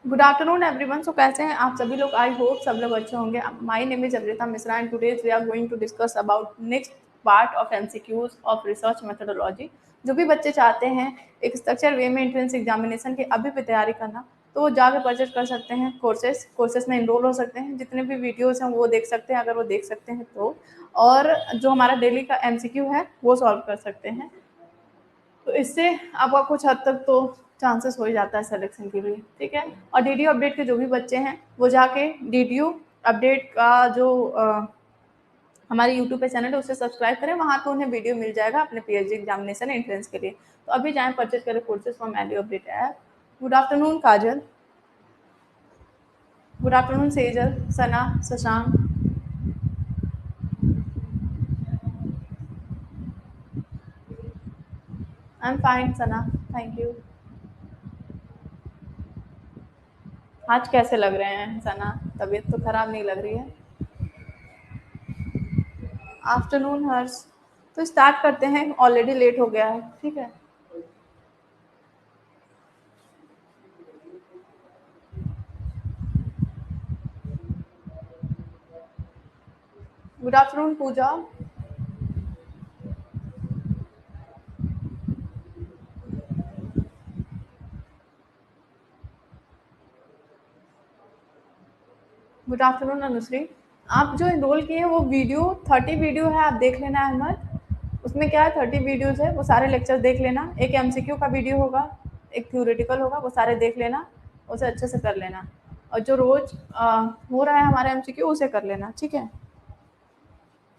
Good afternoon everyone. सो कैसे हैं आप सभी लोग? आई होप सब लोग अच्छे होंगे। My name is Amrita Mishra and today we are going to discuss about next part of MCQs of research methodology. जो भी बच्चे चाहते हैं एक स्ट्रक्चर वे में एंट्रेंस एग्जामिनेशन की अभी भी तैयारी करना, तो वो जाकर परचेज कर सकते हैं कोर्सेज में इनरोल हो सकते हैं। जितने भी वीडियोस हैं वो देख सकते हैं अगर वो देख सकते हैं तो, और जो हमारा डेली का एमसीक्यू है वो सॉल्व कर सकते हैं। तो इससे आपका कुछ हद तक तो चांसेस हो ही जाता है सिलेक्शन के लिए, ठीक है। और डीडीयू अपडेट के जो भी बच्चे हैं वो जाके डीडीयू अपडेट का जो हमारे यूट्यूब पे चैनल है उसे सब्सक्राइब करें, वहाँ पे उन्हें वीडियो मिल जाएगा अपने पीएचडी एग्जामिनेशन एंट्रेंस के लिए। तो अभी जाएँ परचेज करें courses from LU update app. Good afternoon Kajal, good afternoon Sejal, Sana, Shashank. I am fine Sana, thank you. आज कैसे लग रहे हैं सना? तबीयत तो खराब नहीं लग रही है? आफ्टरनून हर्ष। तो स्टार्ट करते हैं, ऑलरेडी लेट हो गया है, ठीक है। Good afternoon Pooja. Good afternoon Anushree. आप जो इनरोल किए हैं वो वीडियो 30 वीडियो है, आप देख लेना अहमद। उसमें क्या है, 30 वीडियोज है, वो सारे लेक्चर देख लेना। एक एमसीक्यू का वीडियो होगा, एक थ्योरेटिकल होगा, वो सारे देख लेना, उसे अच्छे से कर लेना। और जो रोज हो रहा है हमारा एमसीक्यू उसे कर लेना, ठीक है।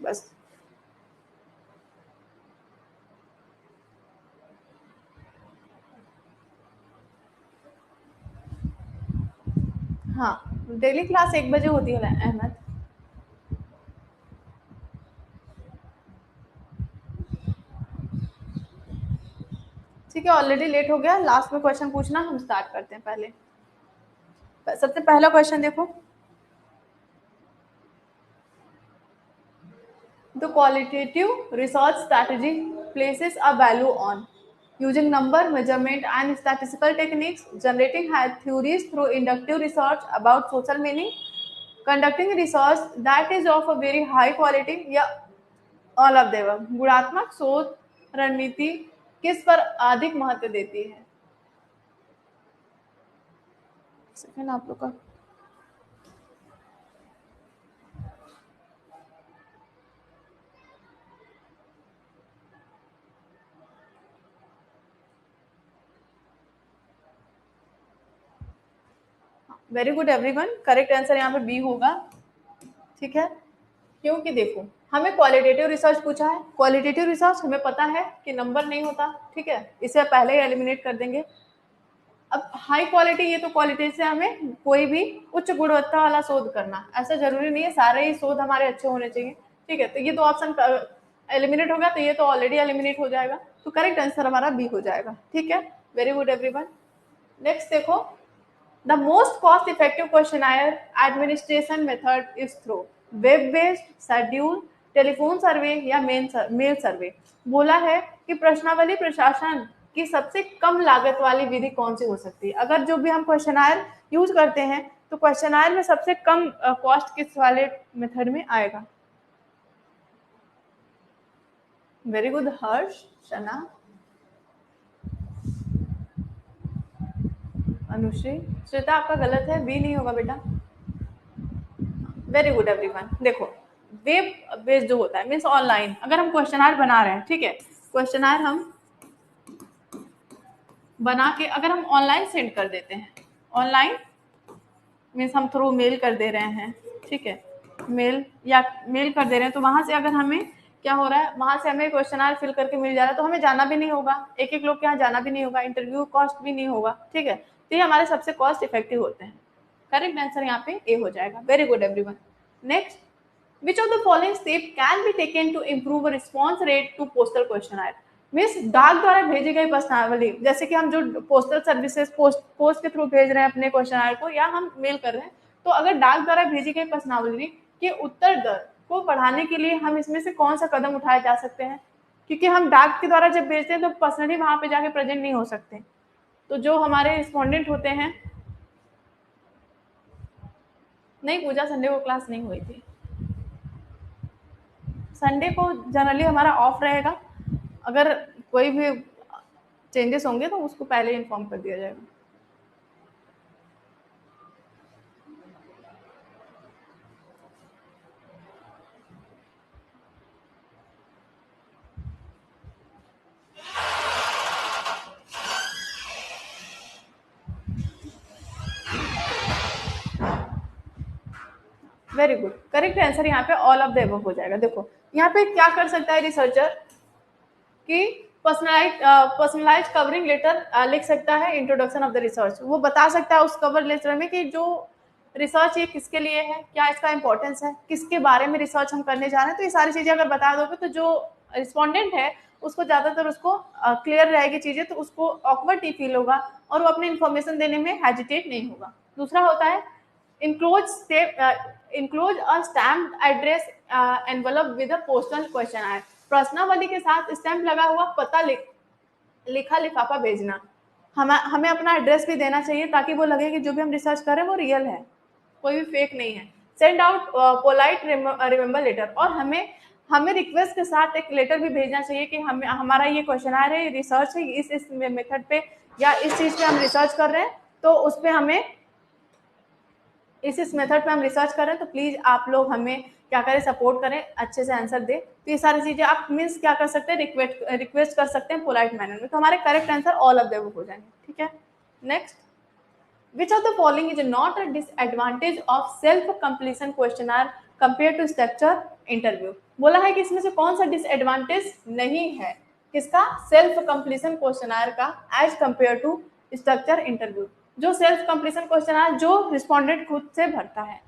बस। हाँ, डेली क्लास 1 बजे होती है अहमद। ठीक है, ऑलरेडी लेट हो गया। लास्ट में क्वेश्चन पूछना, हम स्टार्ट करते हैं। पहले सबसे पहला क्वेश्चन देखो। The qualitative research strategy places a value on using number, measurement, and statistical techniques, generating theories through inductive research about social meaning, conducting research that is of a very high quality, या all of the above। गुणात्मक शोध रणनीति किस पर अधिक महत्व देती है? सेकंड आप लोग का। Very good everyone, correct answer यहाँ पे बी होगा, ठीक है। क्योंकि देखो, हमें क्वालिटेटिव रिसर्च पूछा है। क्वालिटेटिव रिसर्च हमें पता है कि नंबर नहीं होता, ठीक है, इसे पहले ही एलिमिनेट कर देंगे। अब हाई क्वालिटी, ये तो क्वालिटी से हमें कोई भी उच्च गुणवत्ता वाला शोध करना, ऐसा जरूरी नहीं है सारे ही शोध हमारे अच्छे होने चाहिए, ठीक है। तो ये तो ऑप्शन एलिमिनेट होगा, तो ये तो ऑलरेडी एलिमिनेट हो जाएगा, तो करेक्ट आंसर हमारा बी हो जाएगा, ठीक है। Very good everyone. नेक्स्ट देखो, the most cost effective questionnaire administration method is through web based, schedule, telephone survey या मेल सर्वे। बोला है कि प्रश्नावली प्रशासन की सबसे कम लागत वाली विधि कौन सी हो सकती है। अगर जो भी हम क्वेश्चनायर यूज करते हैं तो क्वेश्चनायर में सबसे कम कॉस्ट किस वाले मेथड में आएगा? वेरी गुड हर्ष, शना, अनुश्री। श्वेता आपका गलत है, बी नहीं होगा बेटा। Very good everyone. देखो, वेब बेस्ड जो होता है मीन्स ऑनलाइन, अगर हम क्वेश्चनायर बना रहे हैं, ठीक है, क्वेश्चनायर हम बना के अगर हम ऑनलाइन सेंड कर देते हैं, ऑनलाइन मीन्स हम थ्रू मेल कर दे रहे हैं, ठीक है, मेल कर दे रहे हैं, तो वहां से अगर हमें क्या हो रहा है, वहां से हमें क्वेश्चनायर फिल करके मिल जा रहा है, तो हमें जाना भी नहीं होगा, एक एक लोग के यहाँ जाना भी नहीं होगा, इंटरव्यू कॉस्ट भी नहीं होगा, ठीक है। तो ये हमारे सबसे कॉस्ट इफेक्टिव होते हैं। करेक्ट आंसर यहाँ पे ए हो जाएगा। Very good everyone. Next, which of the following step can be taken to improve a response rate to postal questionnaire? Means डाक द्वारा भेजी गई प्रश्नावली, जैसे कि हम जो पोस्टल सर्विसेज पोस्ट के थ्रू भेज रहे हैं अपने क्वेश्चनायर को, या हम मेल कर रहे हैं, तो अगर डाक द्वारा भेजी गई प्रश्नावली के उत्तर दर को बढ़ाने के लिए हम इसमें से कौन सा कदम उठाए जा सकते हैं? क्योंकि हम डाक के द्वारा जब भेजते हैं तो पर्सनली वहां पे जाके प्रेजेंट नहीं हो सकते, तो जो हमारे रिस्पॉन्डेंट होते हैं नहीं पूजा, संडे को क्लास नहीं हुई थी। संडे को जनरली हमारा ऑफ रहेगा, अगर कोई भी चेंजेस होंगे तो उसको पहले इन्फॉर्म कर दिया जाएगा। वेरी गुड, करेक्ट आंसर यहाँ पे ऑल ऑफ द एबव हो जाएगा। देखो यहाँ पे क्या कर सकता है रिसर्चर कि पर्सनलाइज कवरिंग लेटर लिख सकता है, इंट्रोडक्शन ऑफ द रिसर्च, वो बता सकता है उस कवर लेटर में कि जो रिसर्च ये किसके लिए है, क्या इसका इंपॉर्टेंस है, किसके बारे में रिसर्च हम करने जा रहे हैं। तो ये सारी चीजें अगर बता दोगे तो जो रिस्पॉन्डेंट है उसको ज्यादातर उसको क्लियर रहेगी चीजें, तो उसको ऑकवर्ड नहीं फील होगा और वो अपनी इंफॉर्मेशन देने में हेजिटेट नहीं होगा। दूसरा होता है include a stamped address envelope with a postal questionnaire। प्रश्नावली के साथ स्टैंप लगा हुआ पता लिखा लिफाफा भेजना। हमें अपना एड्रेस भी देना चाहिए ताकि वो लगे कि जो भी हम रिसर्च कर रहे हैं वो रियल है, कोई भी फेक नहीं है। Send out polite remember letter, और हमें हमें रिक्वेस्ट के साथ एक लेटर भी भेजना चाहिए कि हमें हमारा ये क्वेश्चन है, रिसर्च है, इस मेथड पे या इस चीज पे हम रिसर्च कर रहे हैं, तो उस पर हमें इस मेथड पे हम रिसर्च करें, तो प्लीज आप लोग हमें क्या करें, सपोर्ट करें, अच्छे से आंसर दे। तो ये सारी चीजें आप मीन्स क्या कर सकते हैं, रिक्वेस्ट कर सकते हैं पोलाइट मैनर में। तो हमारे correct answer all of them हो जाएंगे। ठीक है, next, which of the following is not a disadvantage of self completion questionnaire compare to structure interview. बोला है कि इसमें से कौन सा डिसएडवांटेज नहीं है, किसका, सेल्फ कंप्लीशन क्वेश्चनर का as compare to structure interview. जो सेल्फ कंप्लीशन क्वेश्चनर जो रिस्पॉन्डेंट खुद से भरता है।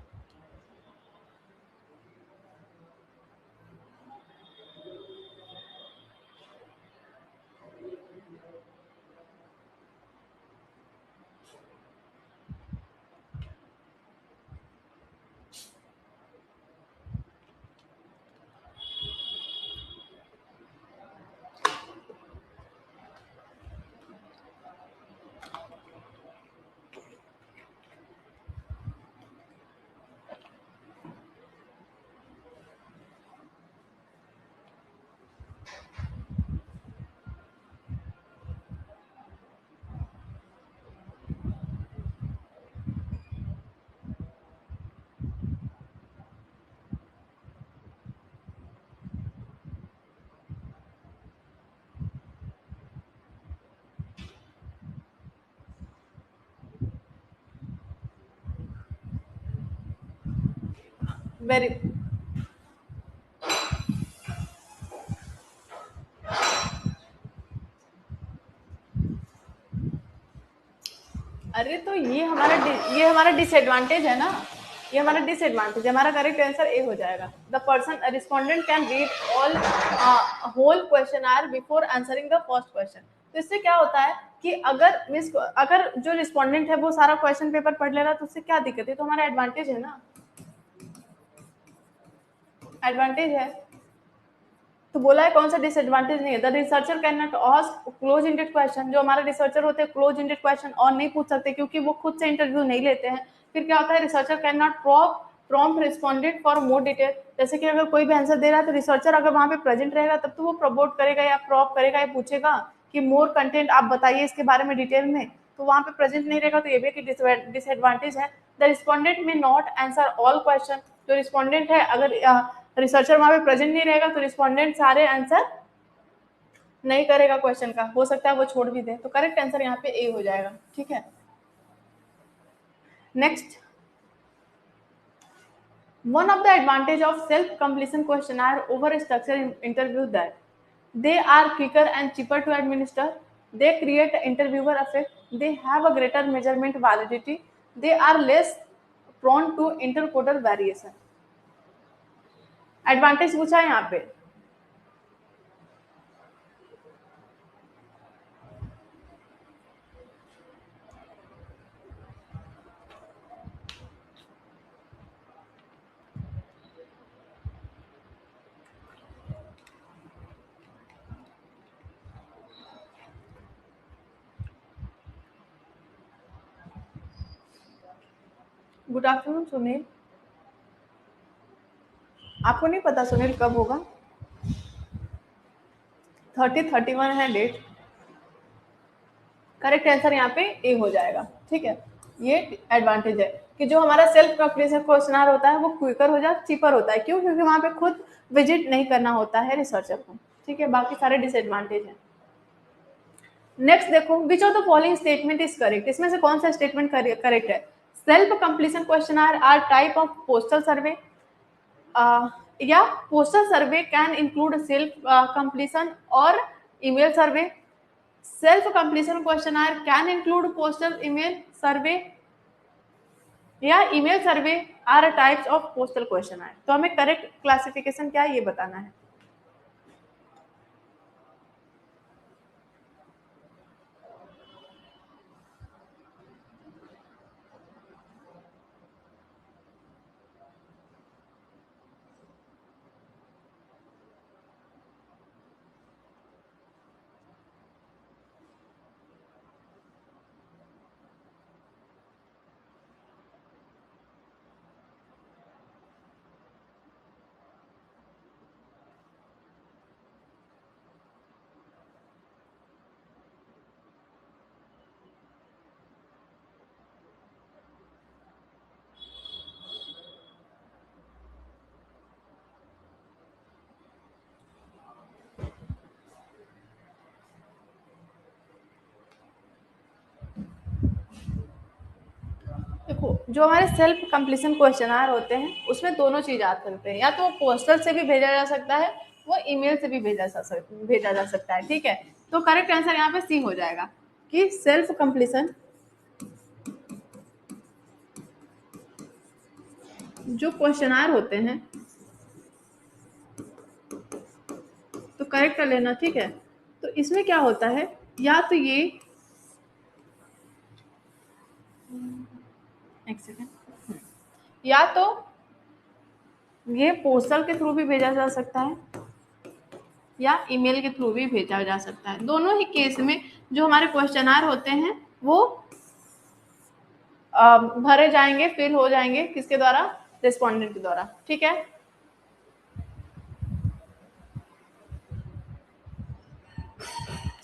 वेरी, अरे तो ये हमारा डिसएडवांटेज है ना, ये हमारा डिसएडवांटेज है। हमारा करेक्ट आंसर ए हो जाएगा। The person respondent can read all whole question are before answering the first question. तो इससे क्या होता है कि अगर जो रिस्पॉन्डेंट है वो सारा क्वेश्चन पेपर पढ़ ले रहा है तो उससे क्या दिक्कत है, तो हमारा एडवांटेज है ना, एडवांटेज है। तो बोला है कौन सा डिसएडवांटेज नहीं है। The researcher can not ask close ended question, जो हमारे रिसर्चर होते हैं क्लोज इंडेड क्वेश्चन और नहीं पूछ सकते क्योंकि वो खुद से इंटरव्यू नहीं लेते हैं। फिर क्या होता है, researcher can not prompt respondent for more detail. जैसे कि अगर कोई भी आंसर दे रहा है तो रिसर्चर अगर वहां पे प्रेजेंट रहेगा तब तो वो प्रमोट करेगा या प्रॉप करेगा या पूछेगा कि मोर कंटेंट आप बताइए इसके बारे में डिटेल में। तो वहां पे प्रेजेंट नहीं रहेगा तो ये भी डिसएडवांटेज है। द रिस्पॉन्डेंट में नॉट आंसर ऑल क्वेश्चन, जो रिस्पॉन्डेंट है अगर रिसर्चर वहां पे प्रेजेंट नहीं रहेगा तो रिस्पॉन्डेंट सारे आंसर नहीं करेगा क्वेश्चन का, हो सकता है वो छोड़ भी दे। तो करेक्ट आंसर यहाँ पे ए हो जाएगा। ठीक है, next, one of the advantage of self completion questionnaire over structured interview that they are quicker and cheaper to administer, they create interviewer effect, they have a greater measurement validity, they are less prone to interquarter variation। Advantage पूछा है यहाँ पे। Good afternoon Sunil. आपको नहीं पता सुनील कब होगा? 31 है डेट। करेक्ट आंसर यहाँ पे ए हो जाएगा। ठीक है, ये एडवांटेज है कि जो हमारा सेल्फ कंप्लीशन क्वेश्चनर होता है वो क्विकर हो जाए, चीपर होता है। क्यों? क्योंकि वहां पे खुद विजिट नहीं करना होता है रिसर्चर को। ठीक है, बाकी सारे डिसएडवांटेज हैं। नेक्स्ट देखो, which of the following statement is correct? इसमें से कौन सा स्टेटमेंट करेक्ट है? Self completion questionnaire are type of postal survey, या postal survey can include self completion और email survey. Self completion questionnaire can include postal email survey, या email survey are types of postal questionnaire. तो हमें correct classification क्या है ये बताना है। देखो, जो हमारे सेल्फ कंप्लीशन क्वेश्चनर होते हैं उसमें दोनों चीज आ सकते हैं, या तो पोस्टल से भी भेजा जा सकता है, वो ईमेल से भी भेजा जा सकता है। ठीक है, तो करेक्ट आंसर यहाँ पे सी हो जाएगा कि सेल्फ कंप्लीशन जो क्वेश्चनर होते हैं, तो करेक्ट कर लेना। ठीक है, तो इसमें क्या होता है, या तो ये एक सेकेंड, या तो ये पोस्टल के थ्रू भी भेजा जा सकता है या ईमेल के थ्रू भी भेजा जा सकता है। दोनों ही केस में जो हमारे क्वेश्चनर होते हैं वो भरे जाएंगे, फिल हो जाएंगे किसके द्वारा? रिस्पोंडेंट के द्वारा। ठीक है,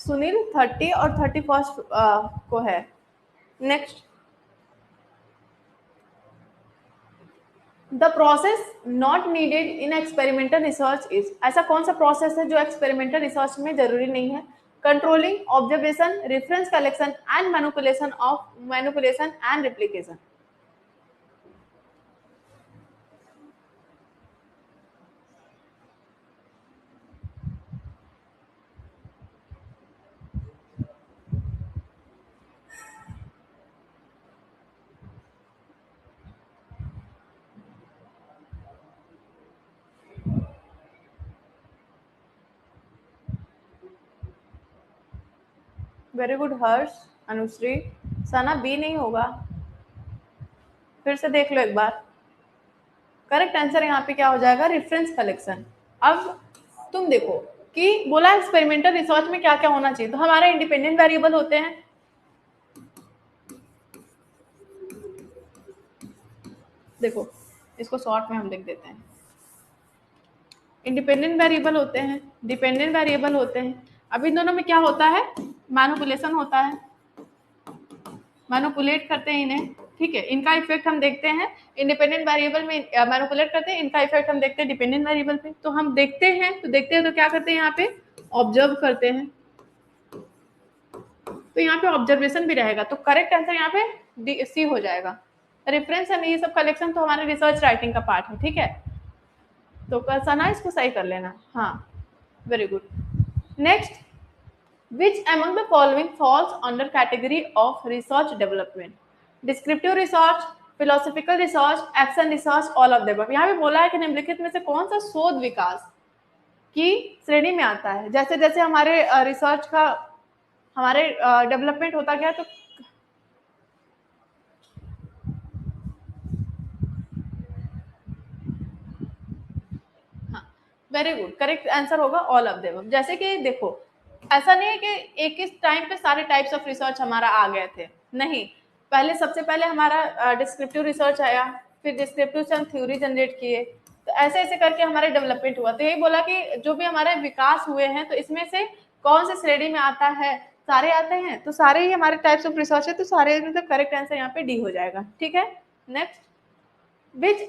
सुनील 30 और 31 को है। Next, the process not needed in experimental research is. ऐसा कौन सा प्रोसेस है जो एक्सपेरिमेंटल रिसर्च में जरूरी नहीं है? Controlling, observation, reference collection and manipulation and replication. Very good Harsh, Anushri. Sana B नहीं होगा, फिर से देख लो एक बार। करेक्ट आंसर यहाँ पे क्या हो जाएगा? Reference collection. अब तुम देखो कि बोला एक्सपेरिमेंटल रिसर्च में क्या क्या होना चाहिए, तो हमारे इंडिपेंडेंट वेरिएबल होते हैं। देखो, इसको शॉर्ट में हम लिख देते हैं। इंडिपेंडेंट वेरिएबल होते हैं, डिपेंडेंट वेरिएबल होते हैं। अब इन दोनों में क्या होता है? मैनिपुलेशन होता है, मैनिपुलेट करते हैं इन्हें। ठीक है, इनका इफेक्ट हम देखते हैं इंडिपेंडेंट वेरिएबल में, मैनिपुलेट करते हैं, इनका इफेक्ट हम देखते हैं डिपेंडेंट वेरिएबल पे। तो हम देखते हैं तो क्या करते हैं यहाँ पे? ऑब्जर्व करते हैं। तो यहाँ पे ऑब्जर्वेशन भी रहेगा, तो करेक्ट आंसर यहाँ पे सी हो जाएगा। रेफरेंस एंड ये सब कलेक्शन तो हमारे रिसर्च राइटिंग का पार्ट है। ठीक है, तो सना इसको सही कर लेना। हाँ, very good. Next, which among the following falls under category of research development? Descriptive research, philosophical research, action research, all of the above। यहाँ पे बोला है कि निम्नलिखित में से कौन सा शोध विकास की श्रेणी में आता है? जैसे जैसे हमारे रिसर्च का हमारे डेवलपमेंट होता गया, तो वेरी गुड, करेक्ट आंसर होगा ऑल ऑफ देम। जैसे कि देखो, ऐसा नहीं है कि एक इस टाइम पे सारे टाइप्स ऑफ रिसर्च हमारा आ गए थे, नहीं। पहले सबसे पहले हमारा डिस्क्रिप्टिव रिसर्च आया, फिर डिस्क्रिप्टिव से हम थ्योरी जनरेट किए, तो ऐसे ऐसे करके हमारे डेवलपमेंट हुआ। तो यही बोला कि जो भी हमारे विकास हुए हैं तो इसमें से कौन से श्रेणी में आता है, सारे आते हैं, तो सारे ही हमारे टाइप्स ऑफ रिसर्च है, तो सारे मतलब करेक्ट आंसर यहाँ पे डी हो जाएगा। ठीक है, next, which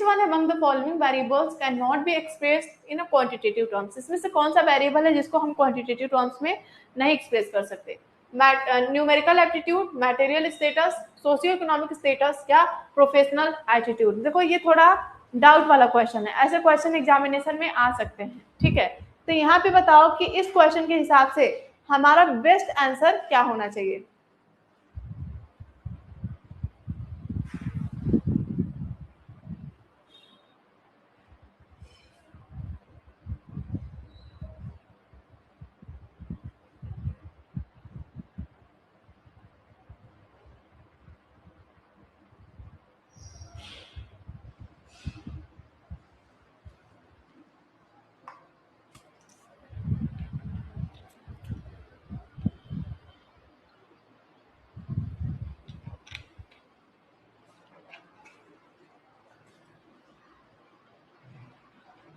one among the following variables cannot be expressed in a quantitative terms? इसमें से कौन सा वेरिएबल है जिसको हम क्वांटिटेटिव टर्म्स में नहीं एक्सप्रेस कर सकते? Numerical aptitude, material status, socio economic status या प्रोफेशनल एटीट्यूड? देखो ये थोड़ा डाउट वाला क्वेश्चन है, ऐसे क्वेश्चन एग्जामिनेशन में आ सकते हैं। ठीक है, तो यहाँ पे बताओ कि इस क्वेश्चन के हिसाब से हमारा बेस्ट आंसर क्या होना चाहिए?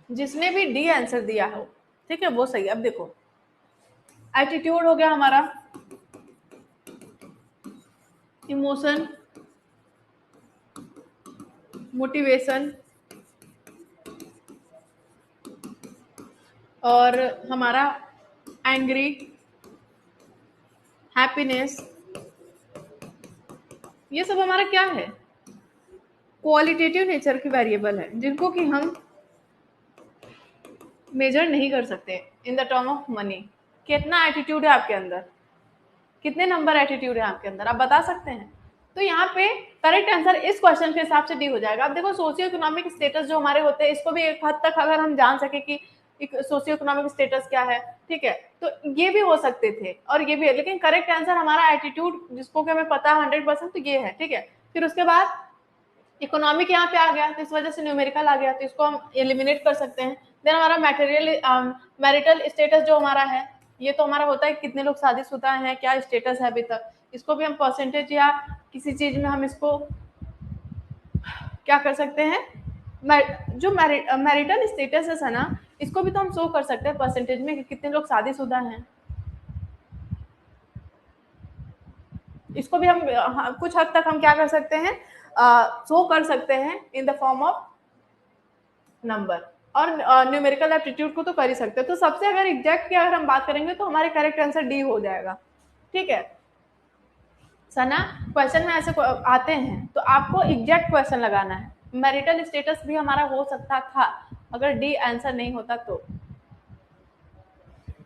जिसने भी डी आंसर दिया हो, ठीक है, वो सही। अब देखो, एटीट्यूड हो गया हमारा, इमोशन, मोटिवेशन, और हमारा एंग्री, हैप्पीनेस, ये सब हमारा क्या है? क्वालिटेटिव नेचर की वेरिएबल है, जिनको कि हम मेजर नहीं कर सकते इन द टर्म ऑफ मनी। कितना एटीट्यूड है आपके अंदर, कितने नंबर एटीट्यूड है आपके अंदर, आप बता सकते हैं? तो यहाँ पे करेक्ट आंसर इस क्वेश्चन के हिसाब से डी हो जाएगा। अब देखो, सोशियो इकोनॉमिक स्टेटस जो हमारे होते हैं, इसको भी एक हद तक अगर हम जान सके कि सोशियो इकोनॉमिक स्टेटस क्या है, ठीक है, तो ये भी हो सकते थे और ये भी है, लेकिन करेक्ट आंसर हमारा एटीट्यूड, जिसको कि हमें पता है 100%, तो ये है। ठीक है, फिर उसके बाद इकोनॉमिक यहाँ पे आ गया, तो इस वजह से न्यूमेरिकल आ गया, तो इसको हम एलिमिनेट कर सकते हैं। देन हमारा मटेरियल, मैरिटल स्टेटस जो हमारा है, ये तो हमारा होता है कितने लोग शादीशुदा हैं, क्या स्टेटस है अभी तक, इसको भी हम परसेंटेज या किसी चीज में हम इसको क्या कर सकते हैं, जो मैरिटल स्टेटस है ना, इसको भी तो हम शो कर सकते हैं परसेंटेज में कि कितने लोग शादीशुदा हैं। इसको भी हम कुछ हद तक हम क्या कर सकते हैं, शो कर सकते हैं in the form of number. और न्यूमेरिकल एप्टीट्यूड को तो कर ही सकते हैं। तो सबसे अगर एग्जैक्ट की अगर हम बात करेंगे तो हमारे करेक्ट आंसर डी हो जाएगा। ठीक है सना, क्वेश्चन में ऐसे आते हैं तो आपको एग्जैक्ट क्वेश्चन लगाना है। मैरिटल स्टेटस भी हमारा हो सकता था अगर डी आंसर नहीं होता तो।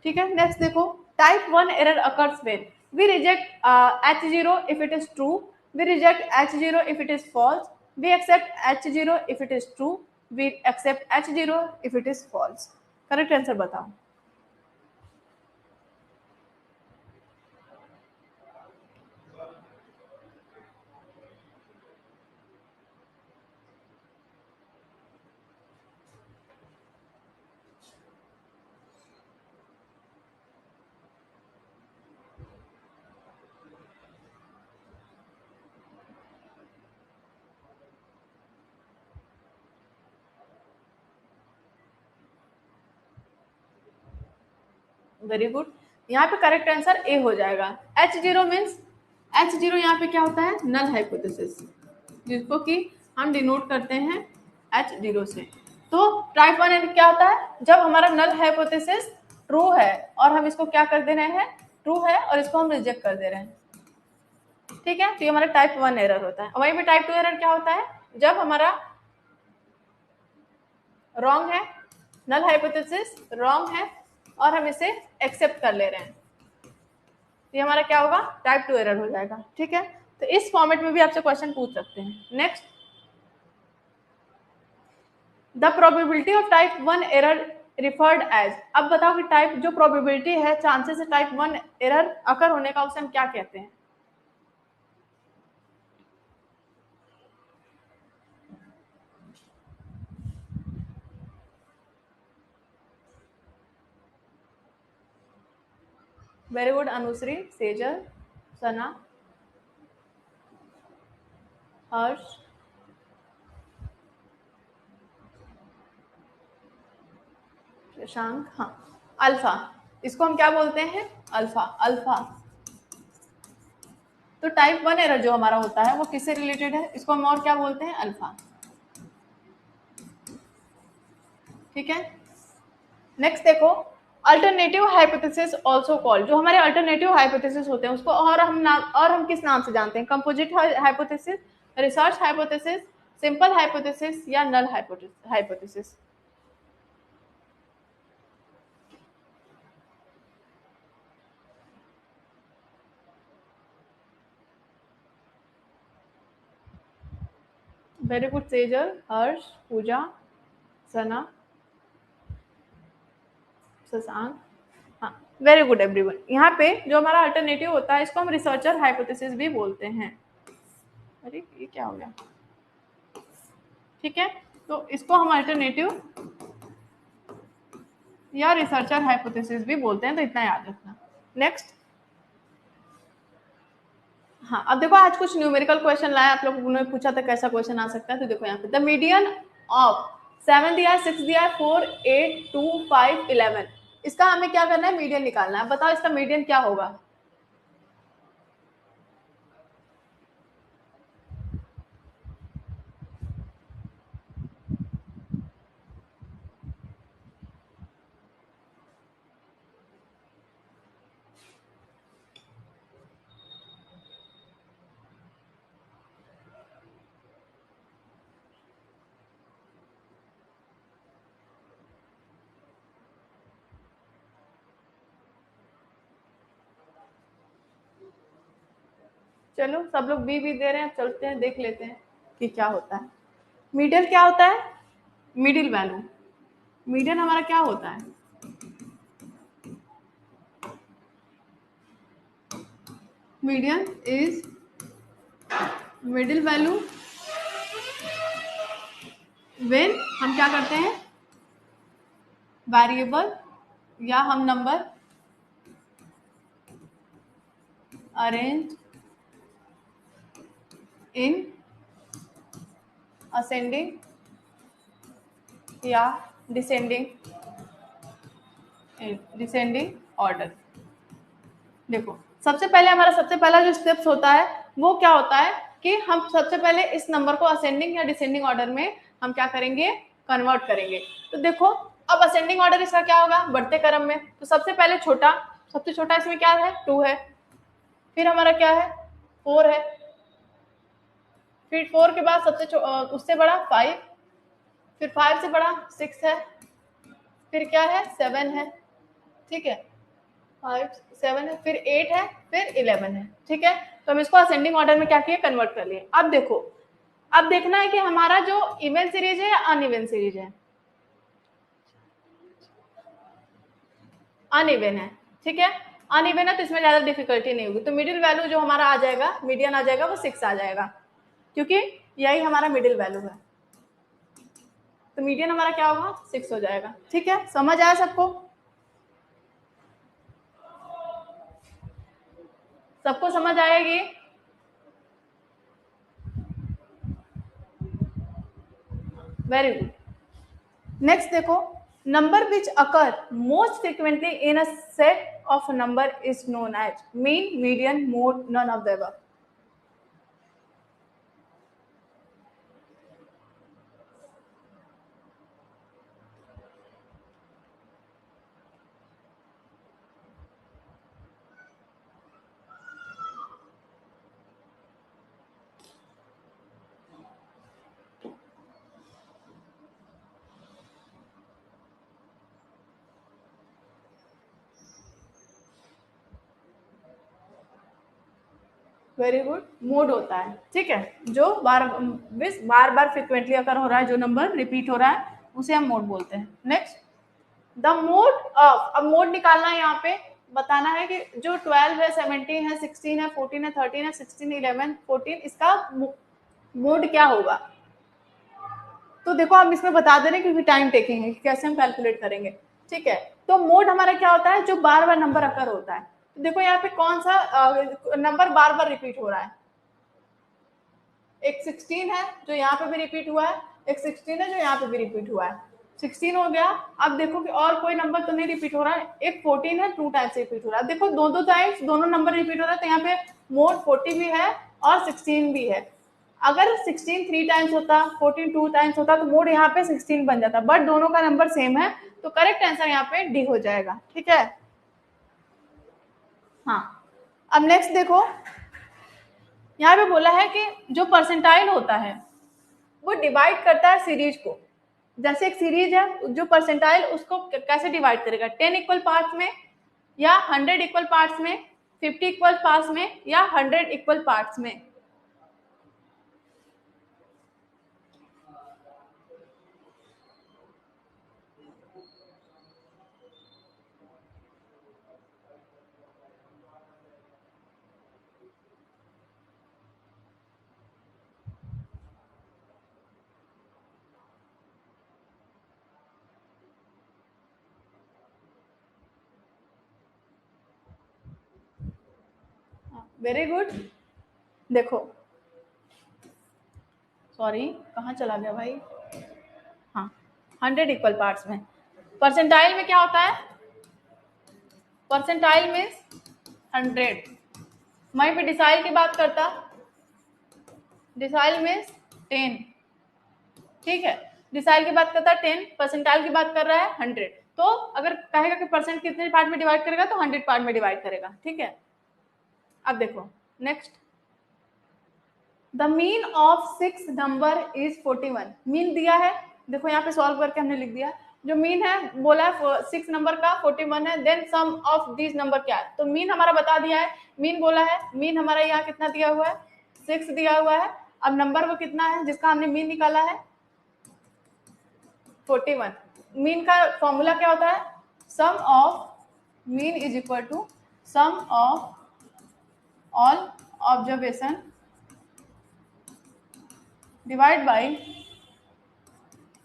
ठीक है, नेक्स्ट देखो, type 1 error occurs when we reject H0 if it is true, we reject H0 if it is false, we accept H0 if it is true, we accept H0 if it is false। Correct answer बताओ। Very good, यहाँ पे correct answer A हो जाएगा। H0 means, H0 यहाँ पे क्या होता है, नल हाइपोथेसिस, जिसको कि हम डिनोट करते हैं H0 से। तो टाइप 1 एरर क्या होता है, जब हमारा नल हाइपोथेसिस ट्रू है और हम इसको क्या कर दे रहे हैं, ट्रू है और इसको हम रिजेक्ट कर दे रहे हैं। ठीक है, तो ये हमारा टाइप 1 एरर होता है। वहीं पे टाइप 2 एरर क्या होता है, जब हमारा रॉन्ग है, नल हाइपोथेसिस रॉन्ग है और हम इसे एक्सेप्ट कर ले रहे हैं, ये हमारा क्या होगा, टाइप 2 एरर हो जाएगा। ठीक है, तो इस फॉर्मेट में भी आपसे क्वेश्चन पूछ सकते हैं। Next, the probability of type 1 error referred as. अब बताओ कि टाइप जो प्रोबेबिलिटी है, चांसेस है टाइप 1 एरर अकर होने का, उसे हम क्या कहते हैं? वेरी गुड अनुश्री, सेजल, सना, हर्ष, शशांक, हाँ, अल्फा, इसको हम क्या बोलते हैं? अल्फा। अल्फा तो टाइप 1 एरर जो हमारा होता है वो किससे रिलेटेड है? इसको हम और क्या बोलते हैं? अल्फा। ठीक है, नेक्स्ट देखो, अल्टरनेटिव हाइपोथेसिस ऑल्सो कॉल्ड, जो हमारे अल्टरनेटिव हाइपोथेसिस होते हैं उसको और हम किस नाम से जानते हैं? Composite hypothesis, research hypothesis, simple hypothesis या null hypothesis? Very good Sejal, Harsh, Pooja, Sana, Shashank, हाँ, वेरी गुड एवरीवन। यहाँ पे जो हमारा अल्टरनेटिव होता है इसको हम रिसर्चर हाइपोथेसिस भी बोलते हैं। अरे ये क्या हो गया? ठीक है, तो इसको हम अल्टरनेटिव या रिसर्चर हाइपोथेसिस भी बोलते हैं, तो इतना याद रखना। नेक्स्ट, हाँ, अब देखो आज कुछ न्यूमेरिकल क्वेश्चन लाया, आप लोगों ने पूछा था कैसा क्वेश्चन आ सकता है, तो देखो यहाँ पे द मीडियन ऑफ 7 दिया, 6 दिया, 4, 8, 2, 5, 11, इसका हमें क्या करना है? मीडियन निकालना है। बताओ इसका मीडियन क्या होगा? चलो सब लोग बी दे रहे हैं, चलते हैं देख लेते हैं कि क्या होता है। मीडियन क्या होता है? Middle value. मीडियन हमारा क्या होता है? Median is middle value when हम क्या करते हैं? वेरिएबल या हम नंबर अरेंज इन असेंडिंग या डिसेंडिंग ऑर्डर। देखो सबसे पहले हमारा सबसे पहला जो स्टेप्स होता है वो क्या होता है कि हम सबसे पहले इस नंबर को असेंडिंग या डिसेंडिंग ऑर्डर में हम क्या करेंगे? कन्वर्ट करेंगे। तो देखो अब असेंडिंग ऑर्डर इसका क्या होगा? बढ़ते क्रम में। तो सबसे पहले छोटा, सबसे छोटा इसमें क्या है? 2 है। फिर हमारा क्या है? 4 है। फिर 4 के बाद सबसे उससे बड़ा 5, फिर 5 से बड़ा 6 है, फिर क्या है? 7 है। ठीक है, 5 7 है, फिर 8 है, फिर 11 है। ठीक है, तो हम इसको असेंडिंग ऑर्डर में क्या किए? कन्वर्ट कर लिए। अब देखो, अब देखना है कि हमारा जो इवन सीरीज है या अनइवन सीरीज है। अनइवन है। ठीक है, अनइवन है तो इसमें ज्यादा डिफिकल्टी नहीं होगी। तो मिडिल वैल्यू जो हमारा आ जाएगा, मीडियन आ जाएगा, वो 6 आ जाएगा, क्योंकि यही हमारा मिडिल वैल्यू है। तो मीडियन हमारा क्या होगा? 6 हो जाएगा। ठीक है, समझ आया सबको? सबको समझ आएगी? Very good. नेक्स्ट देखो, number which occur most frequently in a set of number is known as mean, median, mode, none of the above. Very good, mode होता है। ठीक है, जो बार बार फ्रिक्वेंटली अगर हो रहा है, जो नंबर रिपीट हो रहा है उसे हम मोड बोलते हैं। नेक्स्ट, द मोड ऑफ, अब मोड निकालना है, यहाँ पे बताना है कि जो 12 है, 17 है, 16 है, 14 है, 13 है, 16, 11, 14, इसका मोड क्या होगा? तो देखो हम इसमें बता दे रहे हैं क्योंकि टाइम टेकिंग है, कैसे हम कैलकुलेट करेंगे। ठीक है, तो मोड हमारा क्या होता है? जो बार बार नंबर अकर होता है। तो देखो यहाँ पे कौन सा नंबर बार बार रिपीट हो रहा है? एक 16 है जो यहाँ पे भी रिपीट हुआ है, एक 16 है जो यहाँ पे भी रिपीट हुआ है। 16 हो गया। अब देखो कि और कोई नंबर तो नहीं रिपीट हो रहा है, एक 14 है 2 टाइम्स रिपीट हो रहा है। देखो दो टाइम्स दोनों नंबर रिपीट हो रहा है, तो यहाँ पे मोड 40 भी है और 16 भी है। अगर 16 3 टाइम्स होता, 14 2 टाइम्स होता, तो मोड यहाँ पे 16 बन जाता, बट दोनों का नंबर सेम है, तो करेक्ट आंसर यहाँ पे डी हो जाएगा। ठीक है, हाँ। अब नेक्स्ट देखो, यहाँ पे बोला है कि जो परसेंटाइल होता है वो डिवाइड करता है सीरीज को। जैसे एक सीरीज है, जो परसेंटाइल उसको कैसे डिवाइड करेगा, 10 इक्वल पार्ट्स में, या 100 इक्वल पार्ट्स में, 50 इक्वल पार्ट्स में, या 100 इक्वल पार्ट्स में। Very good. देखो, सॉरी कहाँ चला गया भाई, हाँ, 100 इक्वल पार्ट्स में। परसेंटाइल में क्या होता है, परसेंटाइल मीन्स 100। वहीं पे डिसाइल की बात करता, डिसाइल मीन्स 10। ठीक है, डिसाइल की बात करता है 10, परसेंटाइल की बात कर रहा है 100। तो अगर कहेगा कि परसेंट कितने पार्ट में डिवाइड करेगा, तो 100 पार्ट में डिवाइड करेगा। ठीक है, अब देखो next, the mean of 6 number is 41। Mean दिया है, देखो यहाँ पे सॉल्व करके हमने लिख दिया। जो मीन है बोला है 6 नंबर का 41 है, then sum of this number क्या है, तो मीन हमारा बता दिया है। मीन बोला है, मीन हमारा यहाँ कितना दिया हुआ है, 6 दिया हुआ है। अब नंबर वो कितना है जिसका हमने मीन निकाला है, 41। मीन का फॉर्मूला क्या होता है, sum of mean is equal to sum of all observation divide by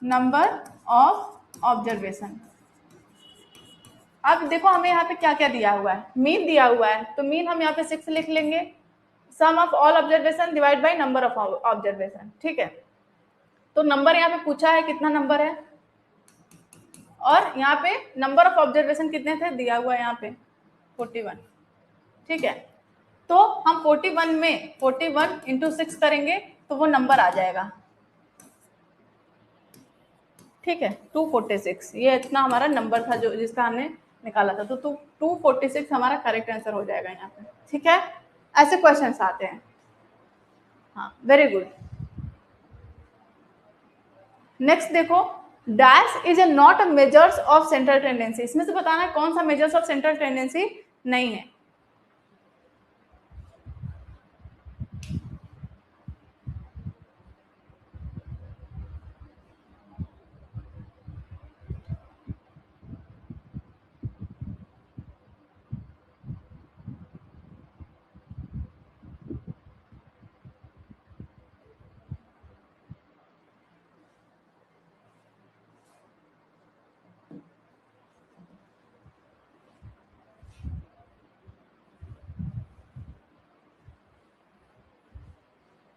number of observation. अब देखो हमें यहाँ पे क्या क्या दिया हुआ है, मीन दिया हुआ है, तो मीन हम यहाँ पे 6 लिख लेंगे, sum of all observation divide by number of observation. ठीक है, तो नंबर यहाँ पे पूछा है कितना नंबर है, और यहाँ पे नंबर ऑफ ऑब्जर्वेशन कितने थे दिया हुआ है यहाँ पे 41। ठीक है, तो हम 41 में 41 इंटू 6 करेंगे तो वो नंबर आ जाएगा। ठीक है, 246, ये इतना हमारा नंबर था जो जिसका हमने निकाला था, तो 246 हमारा करेक्ट आंसर हो जाएगा यहाँ पे। ठीक है, ऐसे क्वेश्चंस आते हैं। हाँ, वेरी गुड। नेक्स्ट देखो, dash is a not a measures of central tendency. इसमें से बताना है कौन सा मेजर्स ऑफ सेंट्रल टेंडेंसी नहीं है।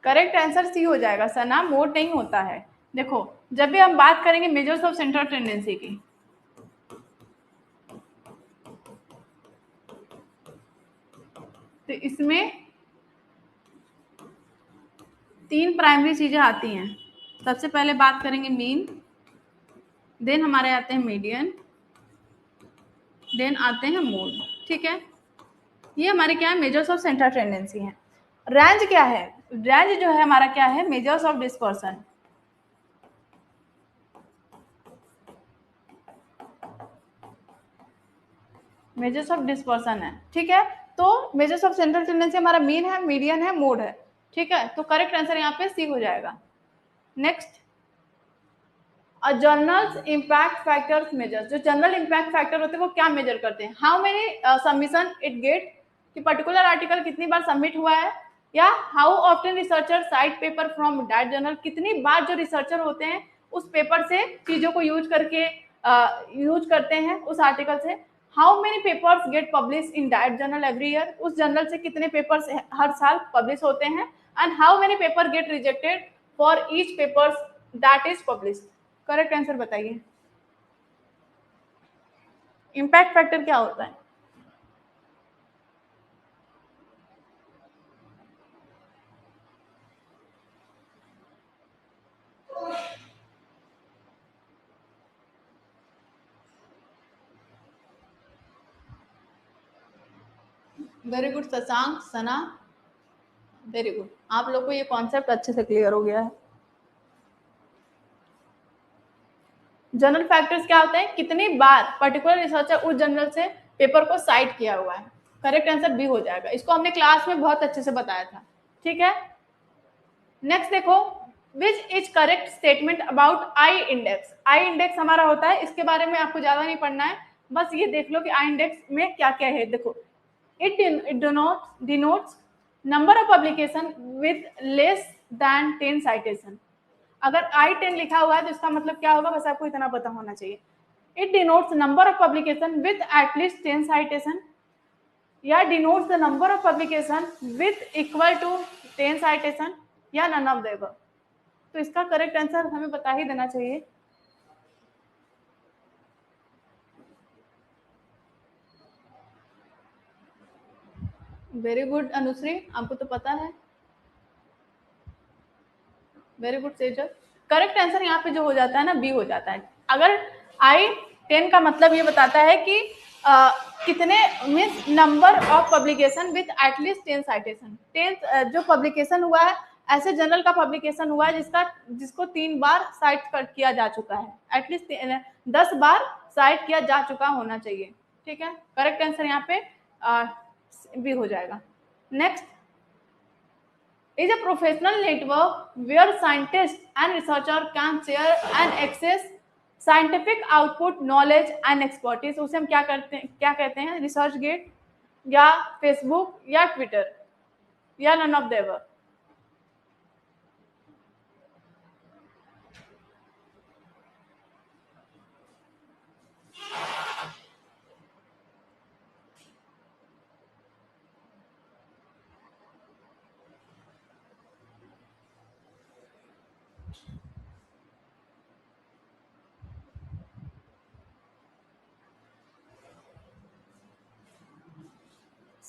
करेक्ट आंसर सी हो जाएगा, सना मोड नहीं होता है। देखो, जब भी हम बात करेंगे मेजर्स ऑफ सेंट्रल टेंडेंसी की, तो इसमें 3 प्राइमरी चीजें आती हैं। सबसे पहले बात करेंगे मीन, देन हमारे आते हैं मीडियन, देन आते हैं मोड। ठीक है, ये हमारे क्या है, मेजर्स ऑफ सेंट्रल टेंडेंसी है। रेंज क्या है, रेंज जो है हमारा क्या है, measures of dispersion. Measures of dispersion है। ठीक है, तो मेजर्स ऑफ सेंट्रल टेंडेंसी हमारा मीन है, मीडियन है, मोड है। ठीक है, तो करेक्ट आंसर यहाँ पे सी हो जाएगा। Next, a general impact factors measure. जो जनरल इम्पैक्ट फैक्टर होते हैं वो क्या मेजर करते हैं, how many submission it get, कि पर्टिकुलर आर्टिकल कितनी बार सबमिट हुआ है, या how often researcher cite paper from that journal, कितनी बार जो रिसर्चर होते हैं उस पेपर से चीजों को यूज करके यूज करते हैं उस आर्टिकल से। How many papers gate publish in that journal every year, उस जर्नल से कितने पेपर्स हर साल पब्लिश होते हैं। And how many paper get rejected for each papers that is publish. Correct answer बताइए। इम्पैक्ट फैक्टर क्या होता है? वेरी गुड शशांक, सना, वेरी गुड। आप लोग को ये कॉन्सेप्ट अच्छे से क्लियर हो गया है। जनरल फैक्टर्स क्या होते हैं? कितनी बार पर्टिकुलर रिसर्चर उस जनरल से पेपर को साइट किया हुआ है। करेक्ट आंसर बी हो जाएगा। इसको हमने क्लास में बहुत अच्छे से बताया था, ठीक है। नेक्स्ट देखो, which is correct statement about I index. I index हमारा होता है, इसके बारे में आपको ज्यादा नहीं पढ़ना है, बस ये देख लो कि आई इंडेक्स में क्या क्या है। देखो, it denotes number of publication with less than 10 citation। अगर I10 लिखा हुआ है तो इसका मतलब क्या होगा, बस आपको इतना पता होना चाहिए। It denotes number of publication with at least 10 citation, या denotes the number of publication with equal to 10 citation, या none of the above। तो इसका करेक्ट आंसर हमें बता ही देना चाहिए। वेरी गुड अनुश्री, आपको तो पता है। Very good Sejal. Correct answer यहाँ पे जो हो जाता है ना, बी हो जाता है। अगर I10 का मतलब ये बताता है कि कितने means number of publication with at least 10 citation. 10 जो पब्लिकेशन हुआ है, ऐसे जर्नल का पब्लिकेशन हुआ है जिसको 3 बार साइट किया जा चुका है, एटलीस्ट 10 बार साइट किया जा चुका होना चाहिए, ठीक है। करेक्ट आंसर यहाँ पे बी हो जाएगा। Next is a professional network where scientists and researchers can share and access scientific output, knowledge and expertise। उसे हम क्या कहते हैं? रिसर्च गेट, या फेसबुक, या ट्विटर, या नन ऑफ द एबव।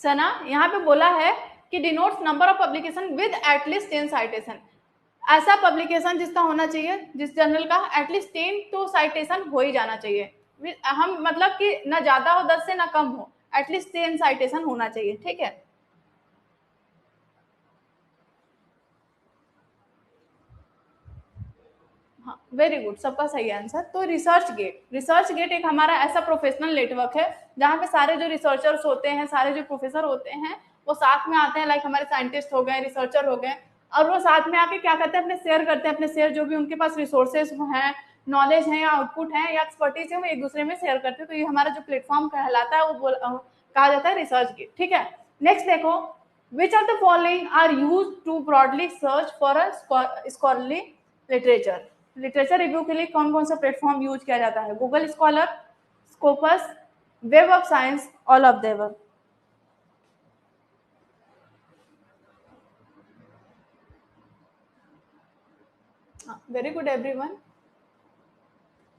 सना, यहाँ पे बोला है कि denotes number of publication with at least 10 citation. ऐसा पब्लिकेशन जिसका होना चाहिए, जिस जर्नल का एटलीस्ट 10 तो साइटेशन हो ही जाना चाहिए। हम मतलब कि ना ज्यादा हो 10 से ना कम हो, एटलीस्ट 10 साइटेशन होना चाहिए, ठीक है। हाँ, वेरी गुड, सबका सही आंसर। तो रिसर्च गेट एक हमारा ऐसा प्रोफेशनल नेटवर्क है जहाँ पे सारे जो रिसर्चर्स होते हैं, सारे जो प्रोफेसर होते हैं, वो साथ में आते हैं। लाइक हमारे साइंटिस्ट हो गए, रिसर्चर हो गए, और वो साथ में आके क्या करते हैं, अपने शेयर करते हैं। अपने शेयर जो भी उनके पास रिसोर्सेज हैं, नॉलेज है, या आउटपुट है, या एक्सपर्टीज है, वो एक दूसरे में शेयर करते हैं। तो ये हमारा जो प्लेटफॉर्म कहलाता है वो कहा जाता है रिसर्च गेट, ठीक है। नेक्स्ट देखो, which of the following are use to broadly search for a scholarly literature. Literature review के लिए कौन कौन सा प्लेटफॉर्म यूज किया जाता है? Google scholar, Scopus, web of science, all of the above. Very good everyone.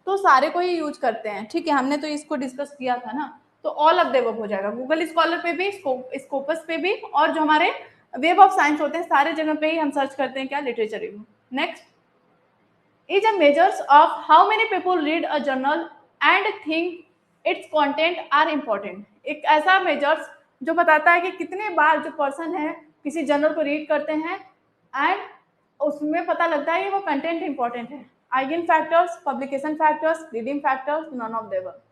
तो सारे को ही यूज करते हैं, ठीक है। हमने तो इसको डिस्कस किया था ना, तो ऑल ऑफ द अबव हो जाएगा। गूगल स्कॉलर पे भी, स्कोपस पे भी, और जो हमारे वेब ऑफ साइंस होते हैं, सारे जगह पे ही हम सर्च करते हैं क्या? Literature review. Next is a measures of how many people read a journal and think its content are important। एक ऐसा मेजर्स जो बताता है कि कितने बार जो पर्सन है किसी जर्नल को रीड करते हैं, एंड उसमें पता लगता है कि वो कंटेंट इंपॉर्टेंट है। Eigen factors, publication factors, reading factors, none of the above.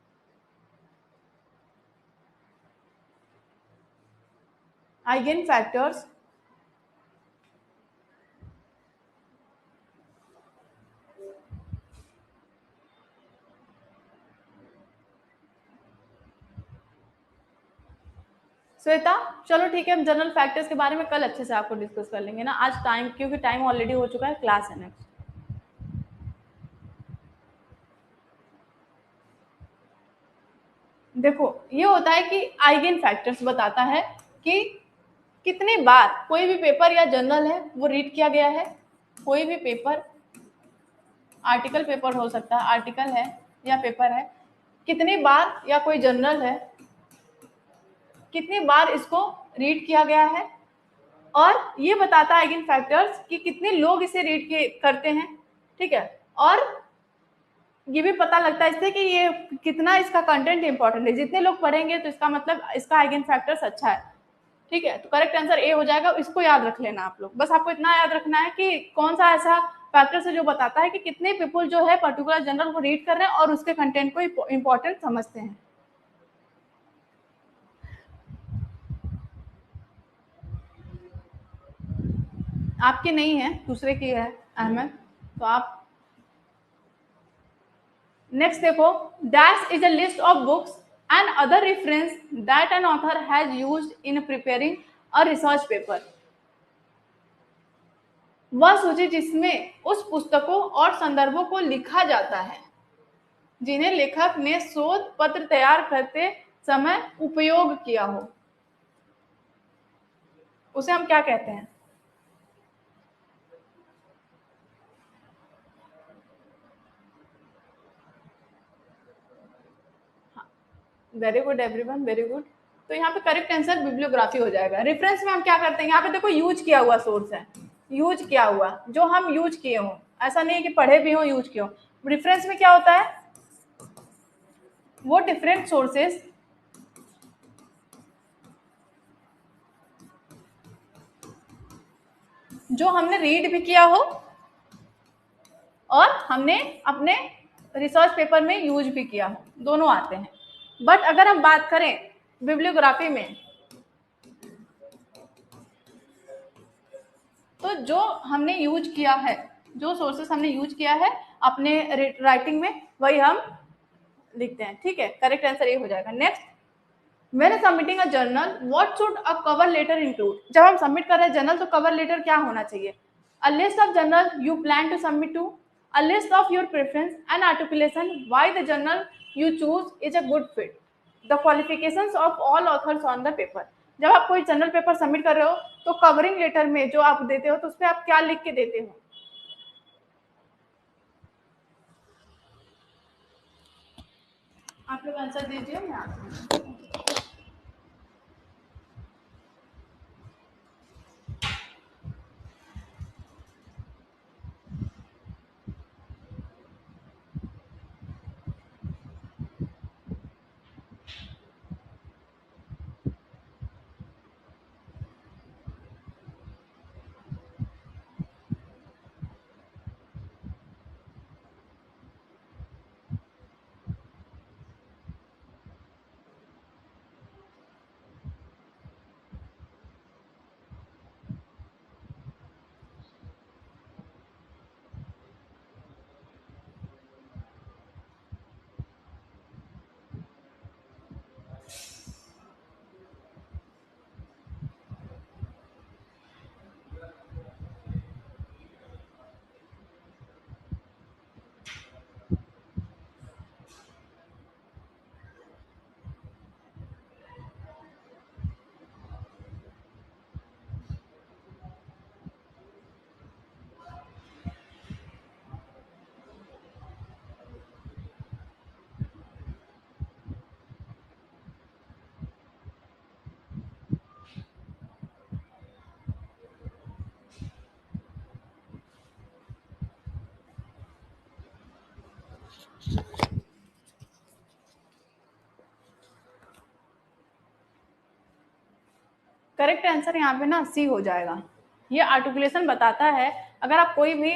Eigen factors, Shweta, चलो ठीक है, हम जनरल फैक्टर्स के बारे में कल अच्छे से आपको डिस्कस कर लेंगे ना। आज टाइम, क्योंकि टाइम ऑलरेडी हो चुका है, क्लास है नेक्स्ट। देखो, ये होता है कि आइगन फैक्टर्स बताता है कि कितनी बार कोई भी पेपर या जर्नल है वो रीड किया गया है। कोई भी पेपर, आर्टिकल पेपर हो सकता है, आर्टिकल है या पेपर है, कितनी बार, या कोई जर्नल है, कितनी बार इसको रीड किया गया है, और ये बताता है आइगन फैक्टर्स कि कितने लोग इसे करते हैं, ठीक है। और ये भी पता लगता है इससे कि ये कितना इसका कंटेंट इंपॉर्टेंट है, जितने लोग पढ़ेंगे तो इसका मतलब इसका आइगन फैक्टर्स अच्छा है, ठीक है। तो करेक्ट आंसर ए हो जाएगा। इसको याद रख लेना आप लोग, बस आपको इतना याद रखना है कि कौन सा ऐसा फैक्टर्स है जो बताता है कि कितने पीपल जो है पर्टिकुलर जर्नल को रीड कर रहे हैं और उसके कंटेंट को इंपॉर्टेंट समझते हैं। आपकी नहीं है, दूसरे की है अहमद, तो आप नेक्स्ट देखो, dash is a list of books and other reference that an author has used in preparing a research paper. वह सूची जिसमें उस पुस्तकों और संदर्भों को लिखा जाता है जिन्हें लेखक ने शोध पत्र तैयार करते समय उपयोग किया हो, उसे हम क्या कहते हैं? Very good everyone, very good. तो यहाँ पे करेक्ट आंसर बिब्लियोग्राफी हो जाएगा। रेफरेंस में हम क्या करते हैं, यहाँ पे देखो यूज किया हुआ सोर्स है, यूज किया हुआ जो हम यूज किए हों, ऐसा नहीं है कि पढ़े भी हों यूज किए हों। रेफरेंस में क्या होता है, वो डिफरेंट सोर्सेस जो हमने रीड भी किया हो और हमने अपने रिसर्च पेपर में यूज भी किया हो, दोनों आते हैं। बट अगर हम बात करें बिब्लियोग्राफी में, तो जो हमने यूज किया है, जो सोर्सेस हमने यूज किया है अपने राइटिंग में, वही हम लिखते हैं, ठीक है। करेक्ट आंसर ये हो जाएगा। Next, when submitting a journal what should a cover letter include. जब हम सबमिट कर रहे हैं जर्नल तो कवर लेटर क्या होना चाहिए? A list of journal you plan to submit to, a list of your preference and articulation why the journal you choose is a good fit, the qualifications of all authors on the paper. जब आप कोई journal paper submit कर रहे हो तो covering letter में जो आप देते हो तो उस पर आप क्या लिख के देते हो? आप लोग आंसर दीजिए, मैं आंसर। करेक्ट आंसर यहाँ पे ना सी हो जाएगा। ये आर्टिकुलेशन बताता है, अगर आप कोई भी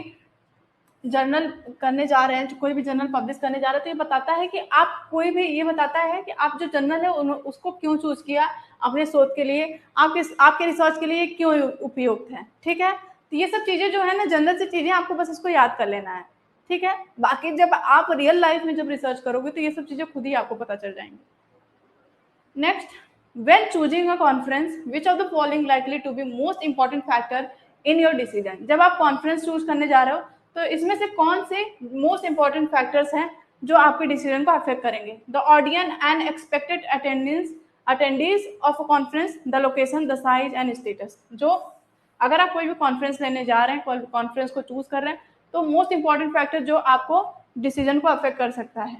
जर्नल करने जा रहे हैं, कोई भी जर्नल पब्लिश करने जा रहे हैं, तो ये बताता है कि आप कोई भी, ये बताता है कि आप जो जर्नल है उसको क्यों चूज किया अपने शोध के लिए, आपके रिसर्च के लिए क्यों उपयुक्त है, ठीक है। तो ये सब चीजें जो है ना, जनरल से चीजें, आपको बस इसको याद कर लेना है, ठीक है। बाकी जब आप रियल लाइफ में जब रिसर्च करोगे तो ये सब चीजें खुद ही आपको पता चल जाएंगी। Next, when choosing a conference, which of the following likely to be most important factor in your decision? जब आप कॉन्फ्रेंस चूज करने जा रहे हो तो इसमें से कौन से मोस्ट इंपॉर्टेंट फैक्टर्स हैं जो आपके डिसीजन को अफेक्ट करेंगे? The audience and expected attendees of a conference, the location, the size and status. जो अगर आप कोई भी कॉन्फ्रेंस लेने जा रहे हैं, कॉन्फ्रेंस को चूज कर रहे हैं, तो मोस्ट इंपॉर्टेंट फैक्टर जो आपको डिसीजन को अफेक्ट कर सकता है।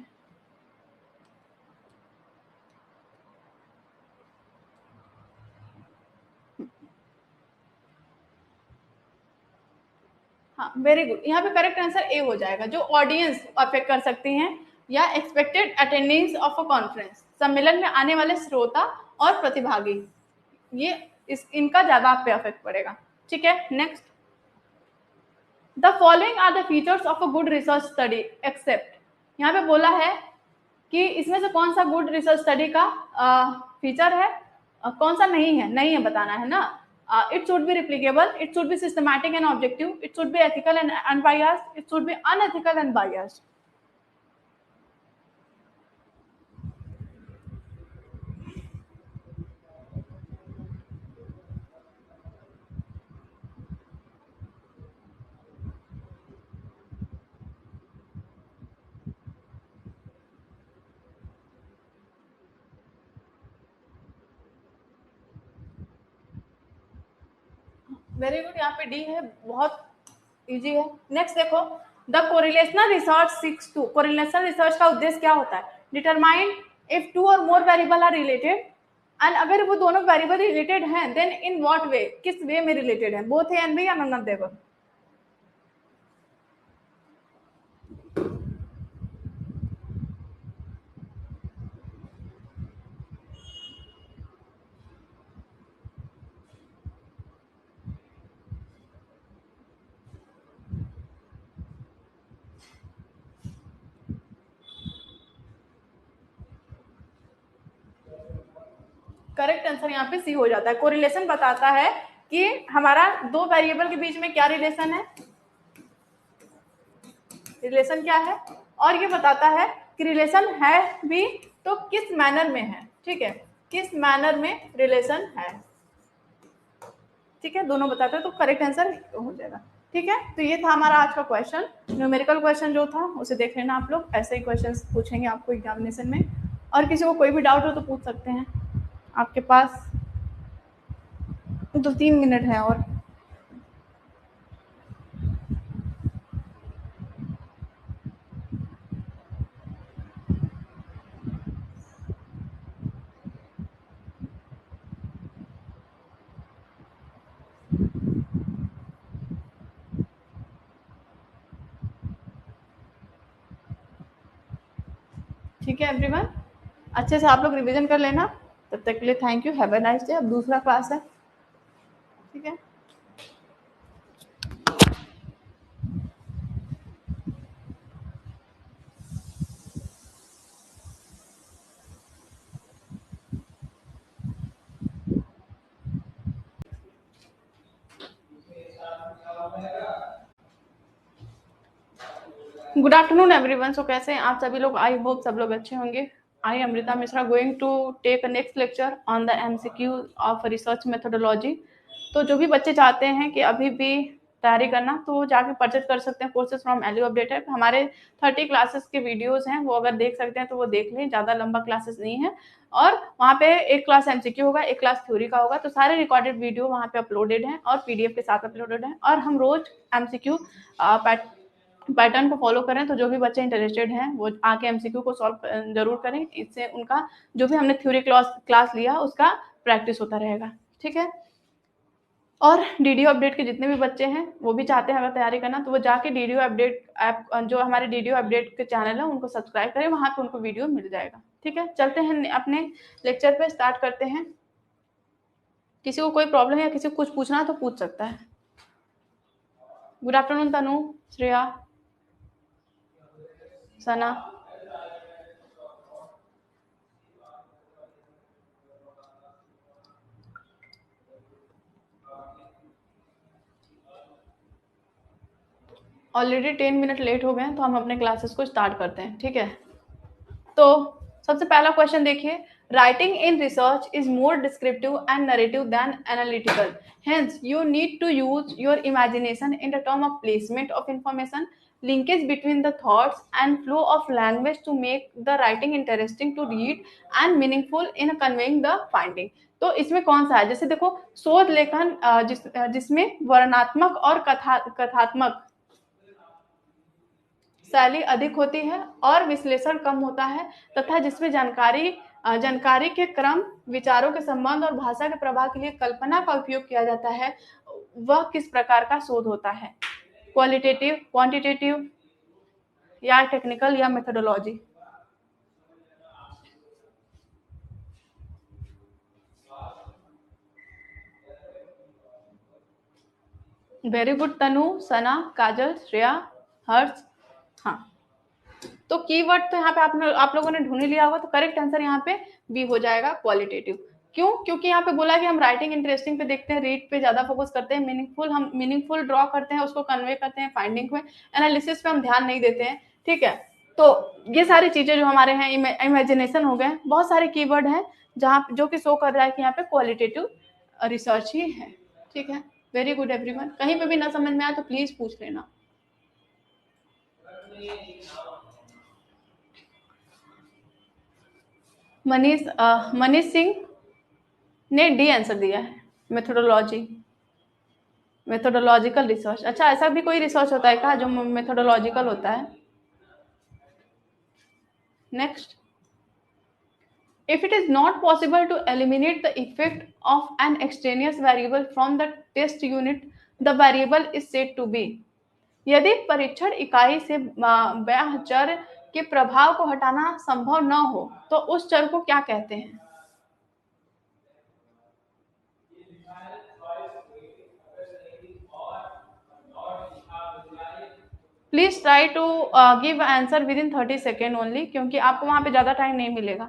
हाँ, वेरी गुड। यहाँ पे करेक्ट आंसर ए हो जाएगा, जो ऑडियंस अफेक्ट कर सकती हैं या expected attendance of a conference, सम्मेलन में आने वाले श्रोता और प्रतिभागी, ये इनका ज्यादा आप पे अफेक्ट पड़ेगा। ठीक है, next, the following are the features of a good research study except, यहाँ पे बोला है कि इसमें से कौन सा गुड रिसर्च स्टडी का फीचर है, कौन सा नहीं है, नहीं है बताना है ना। It should be replicable, it should be systematic and objective, it should be ethical and unbiased, it should be unethical and biased. Very good, यहाँ पे डी है, बहुत इजी है। नेक्स्ट देखो, the correlational research seeks to, correlational research का उद्देश्य क्या होता है, डिटरमाइन इफ टू और more variable are related, and अगर वो दोनों वेरिएबल रिलेटेड हैं देन इन व्हाट वे, किस वे में रिलेटेड है, बोथ ए एंड बी या none of them. Correct answer यहाँ पे सी हो जाता है। कोरिलेशन बताता है कि हमारा दो वेरिएबल के बीच में क्या रिलेशन है, रिलेशन क्या है, और ये बताता है कि रिलेशन है भी तो किस मैनर में है। ठीक है, किस मैनर में रिलेशन है। ठीक है, दोनों बताते हैं, तो करेक्ट आंसर हो जाएगा। ठीक है, तो ये था हमारा आज का क्वेश्चन, न्यूमेरिकल क्वेश्चन जो था उसे देख लेना आप लोग, ऐसे ही क्वेश्चन पूछेंगे आपको एग्जामिनेशन में, और किसी को कोई भी डाउट हो तो पूछ सकते हैं। आपके पास 2-3 मिनट है और। ठीक है एवरीवन, अच्छे से आप लोग रिवीजन कर लेना। तब तक के लिए thank you, have a nice day. अब दूसरा क्लास है। ठीक है, गुड आफ्टरनून एवरीवन। सो कैसे हैं आप सभी लोग, आई होप सब लोग अच्छे होंगे। I Amrita Mishra going to take a next lecture on the MCQ of research methodology. तो जो भी बच्चे चाहते हैं कि अभी भी तैयारी करना, तो वो जाके परचेज कर सकते हैं कोर्सेज फ्रॉम एलयू अपडेटेड। हमारे 30 क्लासेस के वीडियोस हैं, वो अगर देख सकते हैं तो वो देख लें, ज़्यादा लंबा क्लासेस नहीं है। और वहाँ पे एक क्लास एमसीक्यू होगा, एक क्लास थ्योरी का होगा, तो सारे रिकॉर्डेड वीडियो वहाँ पे अपलोडेड हैं और पीडीएफ के साथ अपलोडेड हैं। और हम रोज एमसीक्यू पैटर्न को फॉलो करें, तो जो भी बच्चे इंटरेस्टेड हैं वो आके एमसीक्यू को सॉल्व जरूर करें। इससे उनका जो भी हमने थ्योरी क्लास लिया उसका प्रैक्टिस होता रहेगा। ठीक है, और डीडीओ अपडेट के जितने भी बच्चे हैं वो भी चाहते हैं अगर तैयारी करना, तो वो जाके डीडीओ अपडेट ऐप, जो हमारे डीडीओ अपडेट के चैनल है उनको सब्सक्राइब करें, वहां पे उनको वीडियो मिल जाएगा। ठीक है, चलते हैं अपने लेक्चर पे, स्टार्ट करते हैं। किसी को कोई प्रॉब्लम है या किसी को कुछ पूछना है तो पूछ सकता है। गुड आफ्टरनून तनु, श्रेया, सना। ऑलरेडी 10 मिनट लेट हो गए हैं, तो हम अपने क्लासेस को स्टार्ट करते हैं। ठीक है, तो सबसे पहला क्वेश्चन देखिए, writing in research is more descriptive and narrative than analytical, hence you need to use your imagination in the term of placement of information, linkage between the thoughts and flow of language to make the writing interesting to read and meaningful in conveying the finding. तो इसमें कौन सा है, जैसे देखो शोध लेखन जिसमें वर्णनात्मक और कथात्मक शैली अधिक होती है और विश्लेषण कम होता है, तथा जिसमें जानकारी के क्रम, विचारों के संबंध और भाषा के प्रवाह के लिए कल्पना का उपयोग किया जाता है, वह किस प्रकार का शोध होता है। क्वालिटेटिव, क्वांटिटेटिव या टेक्निकल या मेथोडोलॉजी? वेरी गुड तनु, सना, काजल, श्रेया, हर्ष। हाँ, तो कीवर्ड तो यहाँ पे आप लोगों ने ढूंढ ही लिया होगा, तो करेक्ट आंसर यहाँ पे बी हो जाएगा, क्वालिटेटिव। क्यों? क्योंकि यहाँ पे बोला कि हम राइटिंग इंटरेस्टिंग पे देखते हैं, रीड पे ज्यादा फोकस करते हैं, मीनिंगफुल हम मीनिंगफुल ड्रॉ करते हैं, उसको कन्वे करते हैं फाइंडिंग में, एनालिसिस पे हम ध्यान नहीं देते हैं। ठीक है, तो ये सारी चीजें जो हमारे हैं इमेजिनेशन हो गए, बहुत सारे कीवर्ड हैं जहाँ जो कि शो कर रहा है कि यहाँ पे क्वालिटेटिव रिसर्च ही है। ठीक है, वेरी गुड एवरीवन। कहीं पे भी ना समझ में आए तो प्लीज पूछ लेना। मनीष सिंह ने डी आंसर दिया है, मेथोडोलॉजी, मेथोडोलॉजिकल रिसर्च। अच्छा, ऐसा भी कोई रिसर्च होता है क्या जो मेथोडोलॉजिकल होता है? Next, if it is not possible to eliminate the effect of an extraneous variable from the test unit, the variable is said to be। यदि परीक्षण इकाई से बाह्य चर के प्रभाव को हटाना संभव न हो तो उस चर को क्या कहते हैं? Please try to give answer within 30 second only, क्योंकि आपको वहां पे ज्यादा टाइम नहीं मिलेगा।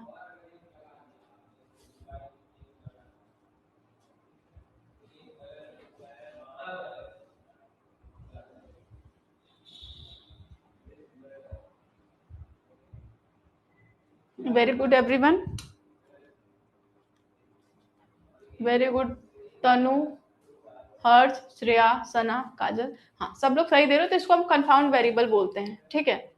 Very good everyone, very good Tanu, Harsh, Shreya, Sana, Kajal. हाँ, सब लोग सही दे रहे हो, तो इसको हम कंफाउंड वेरिएबल बोलते हैं। ठीक है,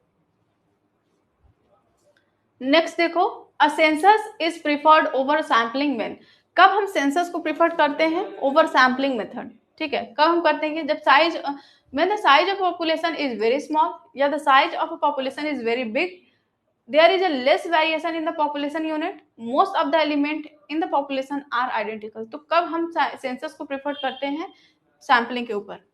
नेक्स्ट देखो, a census is preferred over sampling when. कब हम सेंसस को प्रिफर करते हैं? Over sampling method. ठीक है, कब हम करते हैं? जब size when the size of population is very small या the size of a population is very big, there is a less variation in the population unit, most of the element in the population are identical। तो कब हम census को prefer करते हैं? Sampling के ऊपर।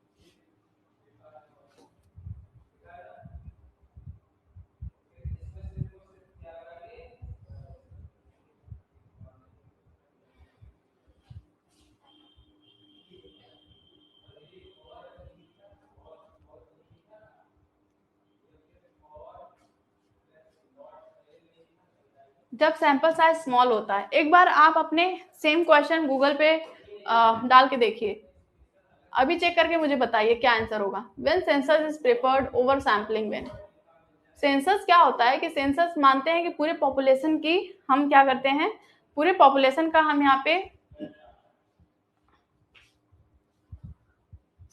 जब सैंपल साइज स्मॉल होता है। एक बार आप अपने सेम क्वेश्चन गूगल पे डाल के देखिए, अभी चेक करके मुझे बताइए क्या आंसर होगा। When census is preferred over sampling when. Census क्या होता है कि सेंसस मानते हैं कि पूरे पॉपुलेशन की हम क्या करते हैं, पूरे पॉपुलेशन का हम यहाँ पे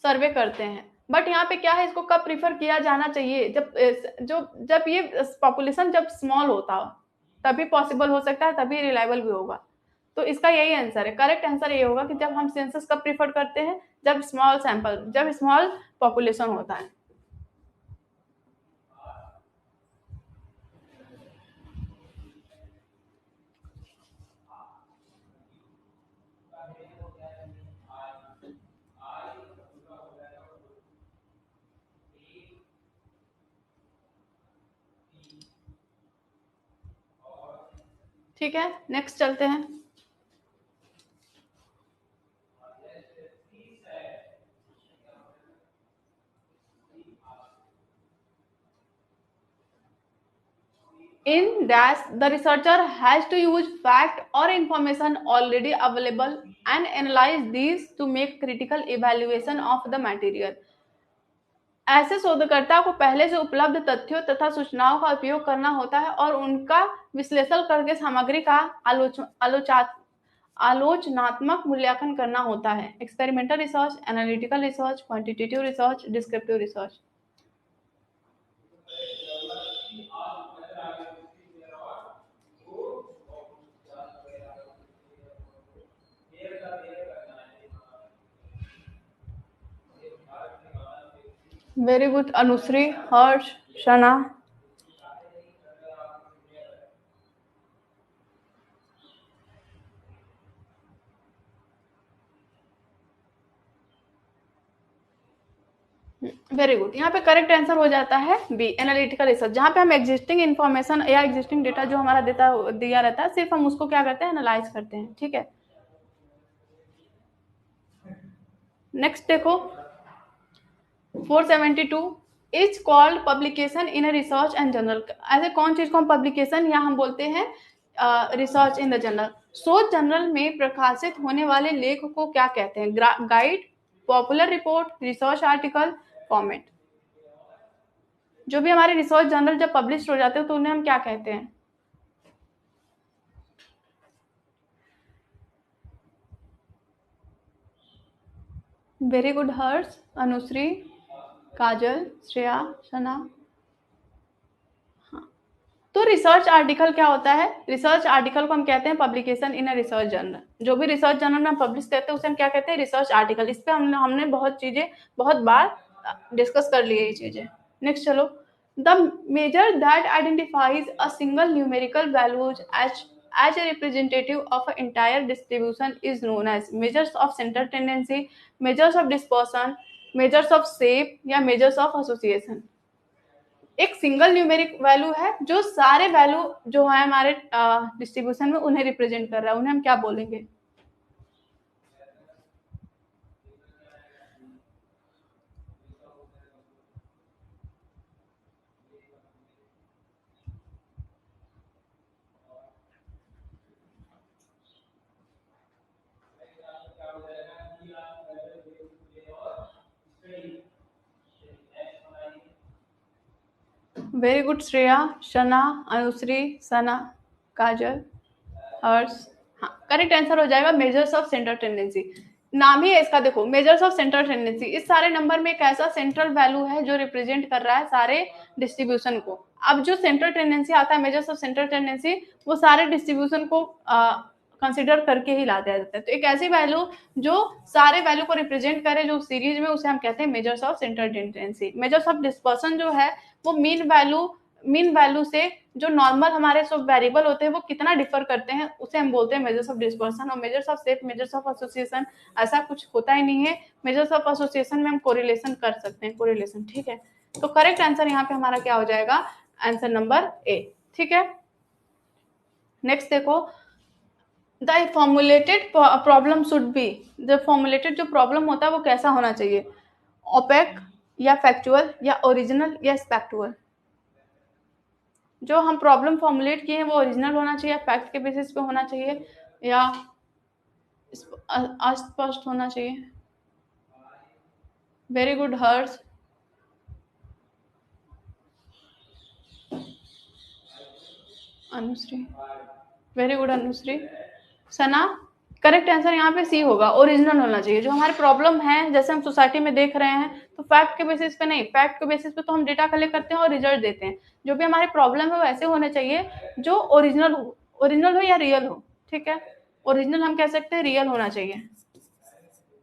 सर्वे करते हैं। बट यहाँ पे क्या है, इसको कब प्रीफर किया जाना चाहिए? जब ये पॉपुलेशन जब स्मॉल होता हो तभी पॉसिबल हो सकता है, तभी रिलायबल भी होगा। तो इसका यही आंसर है, करेक्ट आंसर ये होगा कि जब हम सेंसस कब प्रीफर करते हैं? जब स्मॉल पॉपुलेशन होता है। ठीक है, नेक्स्ट चलते हैं। In dash, the researcher has to use fact or information already available and analyze these to make critical evaluation of the material। ऐसे शोधकर्ता को पहले से उपलब्ध तथ्यों तथा सूचनाओं का उपयोग करना होता है और उनका विश्लेषण करके सामग्री का आलोचनात्मक मूल्यांकन करना होता है। Experimental research, analytical research, quantitative research, descriptive research. Very good Anushree, Harsh, Shana. Very good. यहाँ पे करेक्ट आंसर हो जाता है बी, एनालिटिकल रिसर्च, जहाँ पे हम एग्जिस्टिंग इन्फॉर्मेशन या एग्जिस्टिंग डेटा जो हमारा दिया रहता है, सिर्फ हम उसको क्या करते हैं, एनालाइज करते हैं। ठीक है, नेक्स्ट देखो 472 is called publication in a research and journal. ऐसे कौन चीज को हम पब्लिकेशन या हम बोलते हैं रिसर्च इन द जर्नल। शोध जर्नल में प्रकाशित होने वाले लेख को क्या कहते हैं, guide, popular report, research article, comment. जो भी हमारे रिसर्च जर्नल जब पब्लिश हो जाते हैं तो उन्हें हम क्या कहते हैं। वेरी गुड हर्ष, अनुश्री, काजल, श्रेया, सना। हाँ, तो रिसर्च आर्टिकल क्या होता है, रिसर्च आर्टिकल को हम कहते हैं publication in a research journal. जो भी रिसर्च जर्नल में हम पब्लिश करते हैं उसे हम क्या कहते हैं, रिसर्च आर्टिकल। इस पे हमने बहुत बार डिस्कस कर ली है ये चीजें। नेक्स्ट चलो, the measure that identifies a single numerical values as a representative of an entire distribution is known as measures of center tendency, measures of dispersion, measures of shape या measures of association। एक single numeric value है जो सारे value जो है हमारे distribution में उन्हें रिप्रेजेंट कर रहा है, उन्हें हम क्या बोलेंगे। वेरी गुड श्रेया, शना, अनुश्री, सना, काजल, हर्ष। हाँ, करेक्ट आंसर हो जाएगा मेजर्स ऑफ सेंट्रल टेंडेंसी। नाम ही है इसका, देखो मेजर्स ऑफ सेंट्रल टेंडेंसी। इस सारे नंबर में एक ऐसा सेंट्रल वैल्यू है जो रिप्रेजेंट कर रहा है सारे डिस्ट्रीब्यूशन को। अब जो सेंट्रल टेंडेंसी आता है, मेजर्स ऑफ सेंट्रल टेंडेंसी, वो सारे डिस्ट्रीब्यूशन को कंसिडर करके ही लाया जाता है। तो एक ऐसी वैल्यू जो सारे वैल्यू को रिप्रेजेंट करे जो सीरीज में, उसे हम कहते हैं measures of central tendency. Measures of dispersion जो है वो मीन वैल्यू से जो नॉर्मल हमारे सब वेरिएबल होते हैं वो कितना डिफर करते हैं, उसे हम बोलते हैं मेजर्स ऑफ डिस्पर्सन। और measures of shape, measures of association, ऐसा कुछ होता ही नहीं है। मेजर्स ऑफ एसोसिएशन में हम कोरिलेशन कर सकते हैं, कोरिलेशन। ठीक है, तो करेक्ट आंसर यहाँ पे हमारा क्या हो जाएगा, आंसर नंबर ए। ठीक है, नेक्स्ट देखो, the formulated problem should be, जो फॉर्मुलेटेड जो प्रॉब्लम होता है वो कैसा होना चाहिए, ओपेक या फैक्चुअल या ओरिजिनल या स्पेक्चुअल। जो हम प्रॉब्लम फॉर्मुलेट किए हैं वो ओरिजिनल होना चाहिए, फैक्ट के बेसिस पे होना चाहिए, या अस्पष्ट होना चाहिए। Very good Harsh, Anushree, very good Anushree, सना। करेक्ट आंसर यहाँ पे सी होगा, ओरिजिनल होना चाहिए। जो हमारे प्रॉब्लम है, जैसे हम सोसाइटी में देख रहे हैं, तो फैक्ट के बेसिस पे नहीं, फैक्ट के बेसिस पे तो हम डेटा कलेक्ट करते हैं और रिजल्ट देते हैं। जो भी हमारे प्रॉब्लम है वो ऐसे होने चाहिए जो ओरिजिनल हो या रियल हो। ठीक है, ओरिजिनल हम कह सकते हैं, रियल होना चाहिए,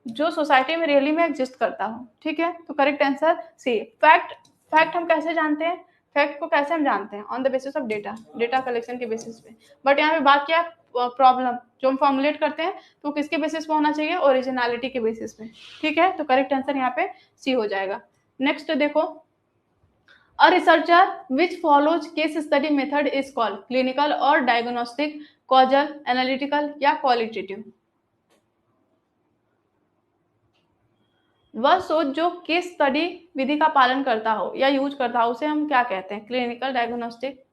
जो सोसाइटी में रियली में एग्जिस्ट करता हो। ठीक है, तो करेक्ट आंसर सी। फैक्ट हम कैसे जानते हैं, फैक्ट को कैसे हम जानते हैं, on the basis of data collection के बेसिस पे। बट यहाँ पे बात क्या, प्रॉब्लम जो हम फॉर्मुलेट करते हैं तो किसके बेसिस पे होना चाहिए, ओरिजिनलिटी के बेसिस पे। ठीक है, तो करेक्ट आंसर यहाँ पे सी हो जाएगा। नेक्स्ट देखो, a researcher which follows case study method is called clinical और डायग्नोस्टिक, कॉजल, एनालिटिकल या क्वालिटेटिव। वह शोध जो केस स्टडी विधि का पालन करता हो या यूज करता हो उसे हम क्या कहते हैं, क्लिनिकल, डायग्नोस्टिक।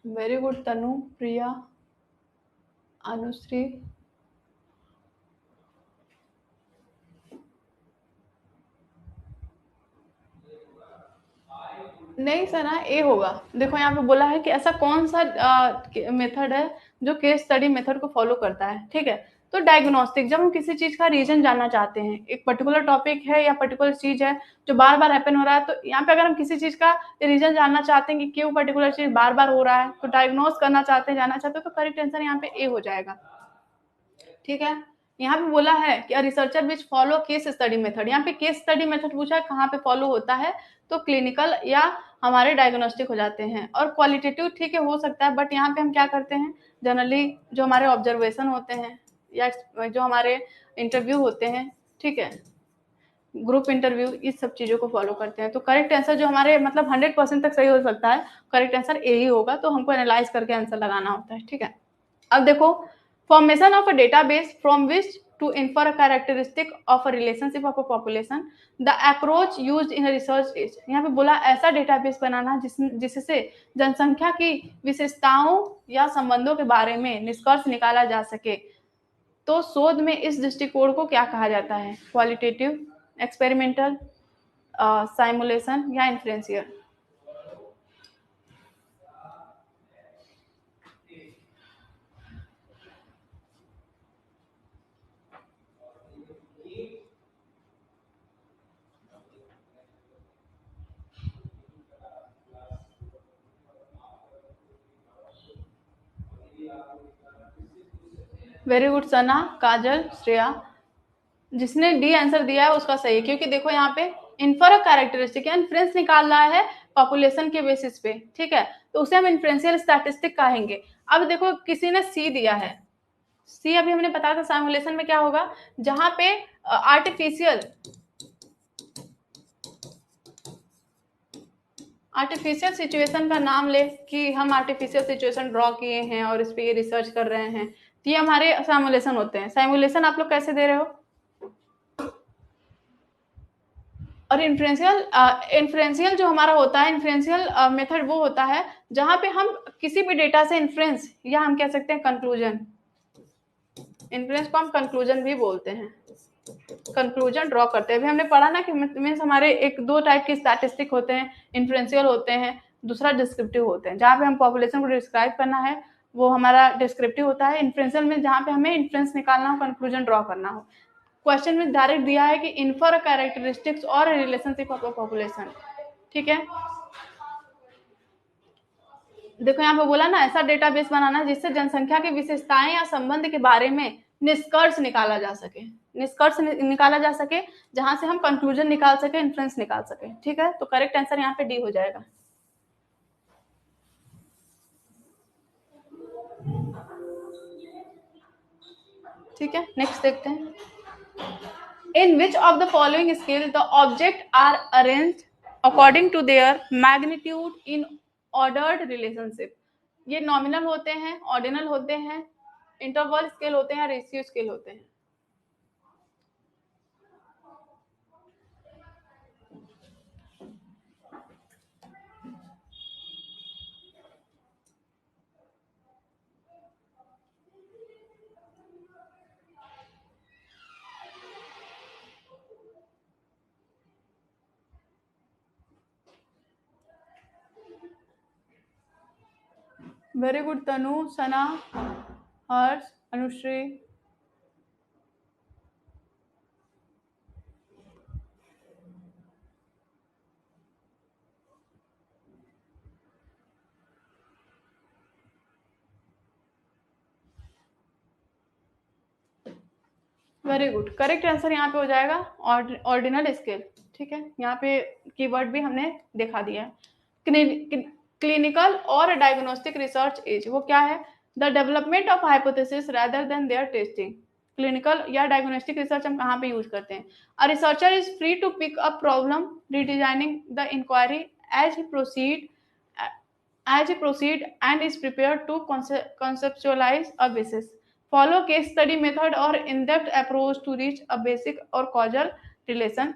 वेरी गुड तनु, प्रिया, अनुश्री। नहीं सर, ना ए होगा। देखो यहाँ पे बोला है कि ऐसा कौन सा मेथड है जो केस स्टडी मेथड को फॉलो करता है। ठीक है, तो डायग्नोस्टिक, जब हम किसी चीज का रीजन जानना चाहते हैं, एक पर्टिकुलर टॉपिक है या पर्टिकुलर चीज है जो बार बार हैपन हो रहा है, तो यहाँ पे अगर हम किसी चीज का रीजन जानना चाहते हैं कि क्यों पर्टिकुलर चीज बार बार हो रहा है, तो डायग्नोस करना चाहते हैं, जानना चाहते हैं, तो करेक्ट आंसर यहाँ पे ए हो जाएगा। ठीक है, यहाँ पे बोला है कि रिसर्चर विच फॉलो केस स्टडी मेथड, यहाँ पे केस स्टडी मेथड पूछा है, कहाँ पे फॉलो होता है, तो क्लिनिकल या हमारे डायग्नोस्टिक हो जाते हैं। और क्वालिटेटिव ठीक है हो सकता है, बट यहाँ पे हम क्या करते हैं, जनरली जो हमारे ऑब्जर्वेशन होते हैं या जो हमारे इंटरव्यू होते हैं, ठीक है, ग्रुप इंटरव्यू, इस सब चीजों को फॉलो करते हैं। तो करेक्ट आंसर जो हमारे मतलब 100% तक सही हो सकता है, करेक्ट आंसर ए ही होगा, तो हमको एनालाइज करके आंसर लगाना होता है। ठीक है, अब देखो, formation of a database from which to infer a characteristic of a relationship of a population, the approach used in research is, यहाँ पे बोला ऐसा डेटाबेस बनाना जिससे जनसंख्या की विशेषताओं या संबंधों के बारे में निष्कर्ष निकाला जा सके। तो शोध में इस दृष्टिकोण को क्या कहा जाता है, क्वालिटेटिव, एक्सपेरिमेंटल, साइमुलेशन या इन्फ्लुएंशियल। वेरी गुड सना, काजल, श्रेया, जिसने डी आंसर दिया है उसका सही है, क्योंकि देखो यहाँ पे इन्फर कैरेक्टरिस्टिक है, इन्फ्लुएंस निकाल रहा है पॉपुलेशन के बेसिस पे। ठीक है, तो उसे हम इन्फ्लुएंशियल स्टैटिस्टिक कहेंगे। अब देखो किसी ने सी दिया है, सी अभी हमने बताया था सिमुलेशन में क्या होगा, जहां पे आर्टिफिशियल सिचुएशन का नाम ले कि हम आर्टिफिशियल सिचुएशन ड्रॉ किए हैं और इस पे ये रिसर्च कर रहे हैं, तो ये हमारे सिमुलेशन होते हैं। सिमुलेशन आप लोग कैसे दे रहे हो, और इन्फ्लुएंशियल जो हमारा होता है, इन्फ्लुएंशियल मेथड वो होता है जहां पे हम किसी भी डेटा से इन्फ्लुएंस या हम कह सकते हैं कंक्लूजन, इन्फ्लुएंस को हम कंक्लूजन भी बोलते हैं, कंक्लूजन ड्रॉ करते हैं। अभी हमने पढ़ा ना कि मीन्स हमारे एक दो टाइप के स्टैटिस्टिक होते हैं, इन्फ्लुएंशियल होते हैं, दूसरा डिस्क्रिप्टिव होते हैं। जहाँ पे हम पॉपुलेशन को डिस्क्राइब करना है वो हमारा डिस्क्रिप्टिव होता है, इन्फ्लुएंशियल में जहाँ पे हमें इन्फ्लुएंस निकालना हो, कंक्लूजन ड्रॉ करना हो। क्वेश्चन में डायरेक्ट दिया है कि इन्फर कैरेक्टरिस्टिक्स और रिलेशनशिप ऑफ पॉपुलेशन। ठीक है, देखो यहाँ पे बोला ना ऐसा डेटाबेस बनाना जिससे जनसंख्या की विशेषताएं या संबंध के बारे में निष्कर्ष निकाला जा सके, निष्कर्ष निकाला जा सके, जहां से हम कंक्लूजन निकाल सके, इन्फ्लुएंस निकाल सके। ठीक है, तो करेक्ट आंसर यहाँ पे डी हो जाएगा। ठीक है, नेक्स्ट देखते हैं। In which of the following scale the object are arranged according to their magnitude in ordered relationship, ये नॉमिनल होते हैं, ऑर्डिनल होते हैं, इंटरवल स्केल होते हैं, रेशियो स्केल होते हैं। Very good Tanu, Sana, Harsh, Anushree. Very good, correct answer यहाँ पे हो जाएगा ऑर्डिनल स्केल। ठीक है, यहाँ पे कीवर्ड भी हमने दिखा दिया है। क्लिनिकल और डायग्नोस्टिक रिसर्च इज, वो क्या है, the development of hypothesis rather than their testing. Clinical या डायग्नोस्टिक रिसर्च हम कहाँ पे यूज करते हैं, a researcher is free to pick up problem redesigning the inquiry as he proceed and is prepared to conceptualize a basis, follow case study method or in-depth approach to reach a basic or causal relation,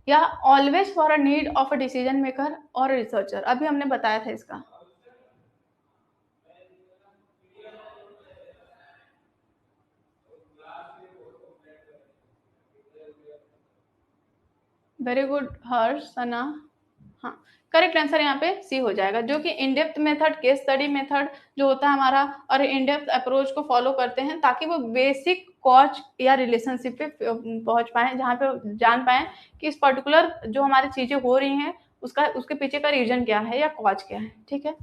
या always for a need of a decision maker or a researcher। अभी हमने बताया था इसका। Very good हर्ष, सना। हाँ, correct answer यहाँ पे C हो जाएगा, जो कि in depth method, case study method जो होता है हमारा, और इन डेप्थ अप्रोच को फॉलो करते हैं ताकि वो बेसिक कॉज या रिलेशनशिप पे पहुंच पाए, जहाँ पे जान पाए कि इस पर्टिकुलर जो हमारी चीजें हो रही हैं उसके पीछे का रीजन क्या है या कॉज क्या है। ठीक है,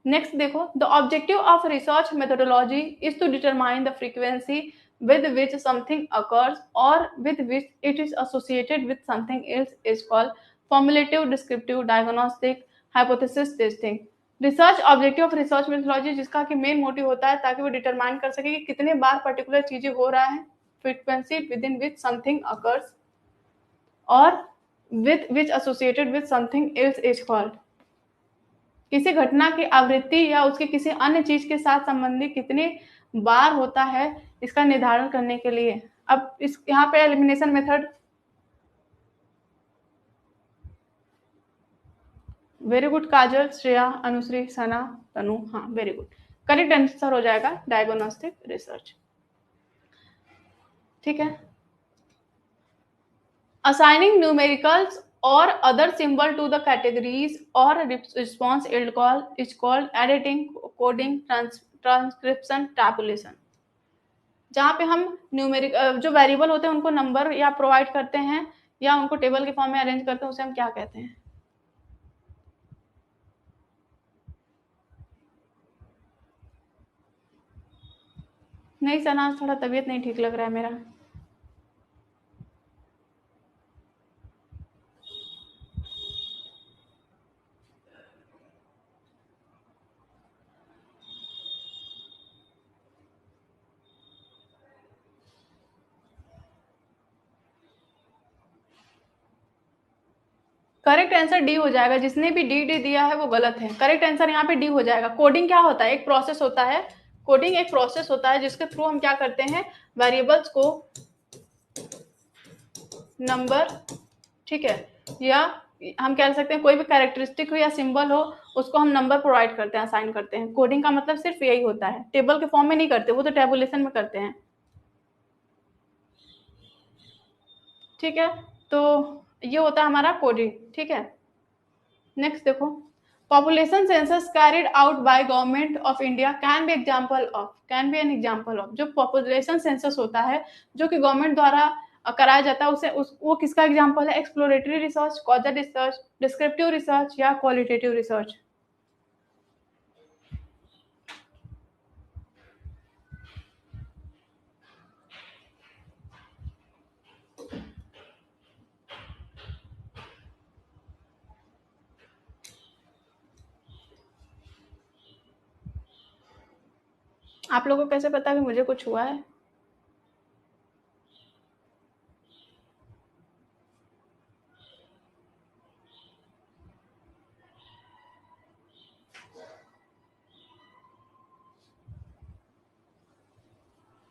नेक्स्ट देखो, the objective of research methodology is to determine the frequency with which something occurs or with which it is associated with something else is called formulative, descriptive, diagnostic, hypothesis testing. Research objective of research methodology जिसका कि main motive होता है ताकि वो determine कर सके कि कितने बार पर्टिकुलर चीजें हो रहा है, frequency within which something occurs और with which associated with something else is called, किसी घटना की आवृत्ति या उसके किसी अन्य चीज के साथ संबंधित कितने बार होता है इसका निर्धारण करने के लिए। अब इस यहाँ पे एलिमिनेशन मेथड, वेरी गुड काजल, श्रेया, अनुश्री, सना, तनु, हाँ वेरी गुड, करेक्ट आंसर हो जाएगा डायग्नोस्टिक रिसर्च। ठीक है, assigning numericals or other symbol to the categories or response is called editing, coding, transcription, tabulation. जहाँ पे हम न्यूमेरिक जो वेरिएबल होते हैं उनको नंबर या प्रोवाइड करते हैं या उनको टेबल के फॉर्म में अरेंज करते हैं, उसे हम क्या कहते हैं? नहीं सना, थोड़ा तबीयत नहीं ठीक लग रहा है मेरा। करेक्ट आंसर डी हो जाएगा, जिसने भी डी डी दिया है वो गलत है। करेक्ट आंसर यहाँ पे डी हो जाएगा। कोडिंग क्या होता है? एक प्रोसेस होता है, कोडिंग एक प्रोसेस होता है जिसके थ्रू हम क्या करते हैं, वेरिएबल्स को नंबर, ठीक है, या हम कह सकते हैं कोई भी कैरेक्टरिस्टिक हो या सिंबल हो उसको हम नंबर प्रोवाइड करते हैं, असाइन करते हैं। कोडिंग का मतलब सिर्फ यही होता है, टेबल के फॉर्म में नहीं करते, वो तो टेबुलेशन में करते हैं। ठीक है, तो ये होता है हमारा कोडिंग। ठीक है, नेक्स्ट देखो, population census carried out by government of India can be example of, can be an example of. जो पॉपुलेशन सेंसस होता है जो कि गवर्नमेंट द्वारा कराया जाता है उसे वो किसका एग्जांपल है? Exploratory research, causal research, descriptive research या क्वालिटेटिव रिसर्च। आप लोगों को कैसे पता कि मुझे कुछ हुआ है?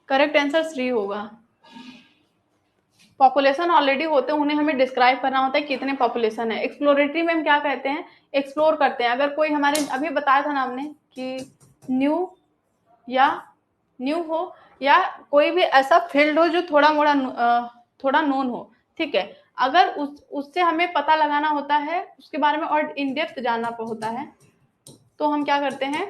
करेक्ट आंसर 3 होगा। पॉपुलेशन ऑलरेडी होते हैं, उन्हें हमें डिस्क्राइब करना होता है कितने पॉपुलेशन है। एक्सप्लोरेटरी में हम क्या कहते हैं? एक्सप्लोर करते हैं। अगर कोई हमारे अभी बताया था ना हमने कि न्यू हो या कोई भी ऐसा फील्ड हो जो थोड़ा नोन हो, ठीक है, अगर उससे हमें पता लगाना होता है उसके बारे में और इन डेप्थ जानना होता है तो हम क्या करते हैं?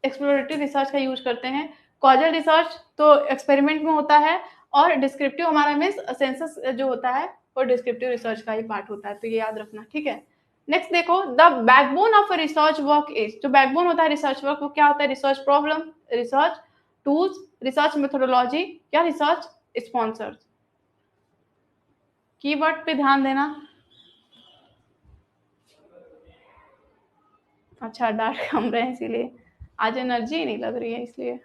एक्सप्लोरेटरी रिसर्च का यूज करते हैं। कॉजल रिसर्च तो एक्सपेरिमेंट में होता है और डिस्क्रिप्टिव हमारा में सेंसस जो होता है वो डिस्क्रिप्टिव रिसर्च का ही पार्ट होता है, तो ये याद रखना। ठीक है, नेक्स्ट देखो, the backbone of research work is, जो बैकबोन होता है रिसर्च वर्क वो क्या होता है? Research problem, research tools, research methodology या रिसर्च स्पॉन्सर्स। कीवर्ड पे ध्यान देना। अच्छा, डार्क कम रहे हैं इसीलिए, आज एनर्जी नहीं लग रही है इसलिए।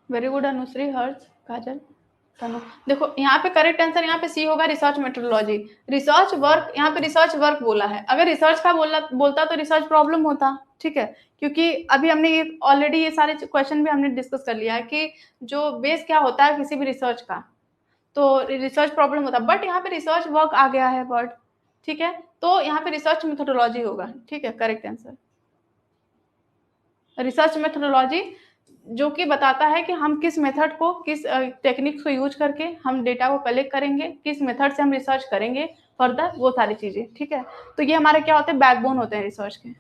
वेरी गुड अनुश्री, हर्ष, काजल, तनु। देखो यहाँ पे करेक्ट आंसर यहाँ पे सी होगा, रिसर्च मेथोडोलॉजी। रिसर्च वर्क, यहाँ पे रिसर्च वर्क बोला है, अगर रिसर्च का बोलता तो रिसर्च प्रॉब्लम होता। ठीक है, क्योंकि अभी हमने ये ऑलरेडी ये सारे क्वेश्चन भी हमने डिस्कस कर लिया है कि जो बेस क्या होता है किसी भी रिसर्च का, तो रिसर्च प्रॉब्लम होता है। बट यहाँ पे रिसर्च वर्क आ गया है वर्ड, ठीक है, तो यहाँ पे रिसर्च मेथोडोलॉजी होगा। ठीक है, करेक्ट आंसर। रिसर्च मेथोडोलॉजी जो कि बताता है कि हम किस मेथड को, किस टेक्निक्स को यूज करके हम डेटा को कलेक्ट करेंगे, किस मेथड से हम रिसर्च करेंगे फर्दर, वो सारी चीजें। ठीक है, तो ये हमारे क्या होते हैं, बैकबोन होते हैं रिसर्च के।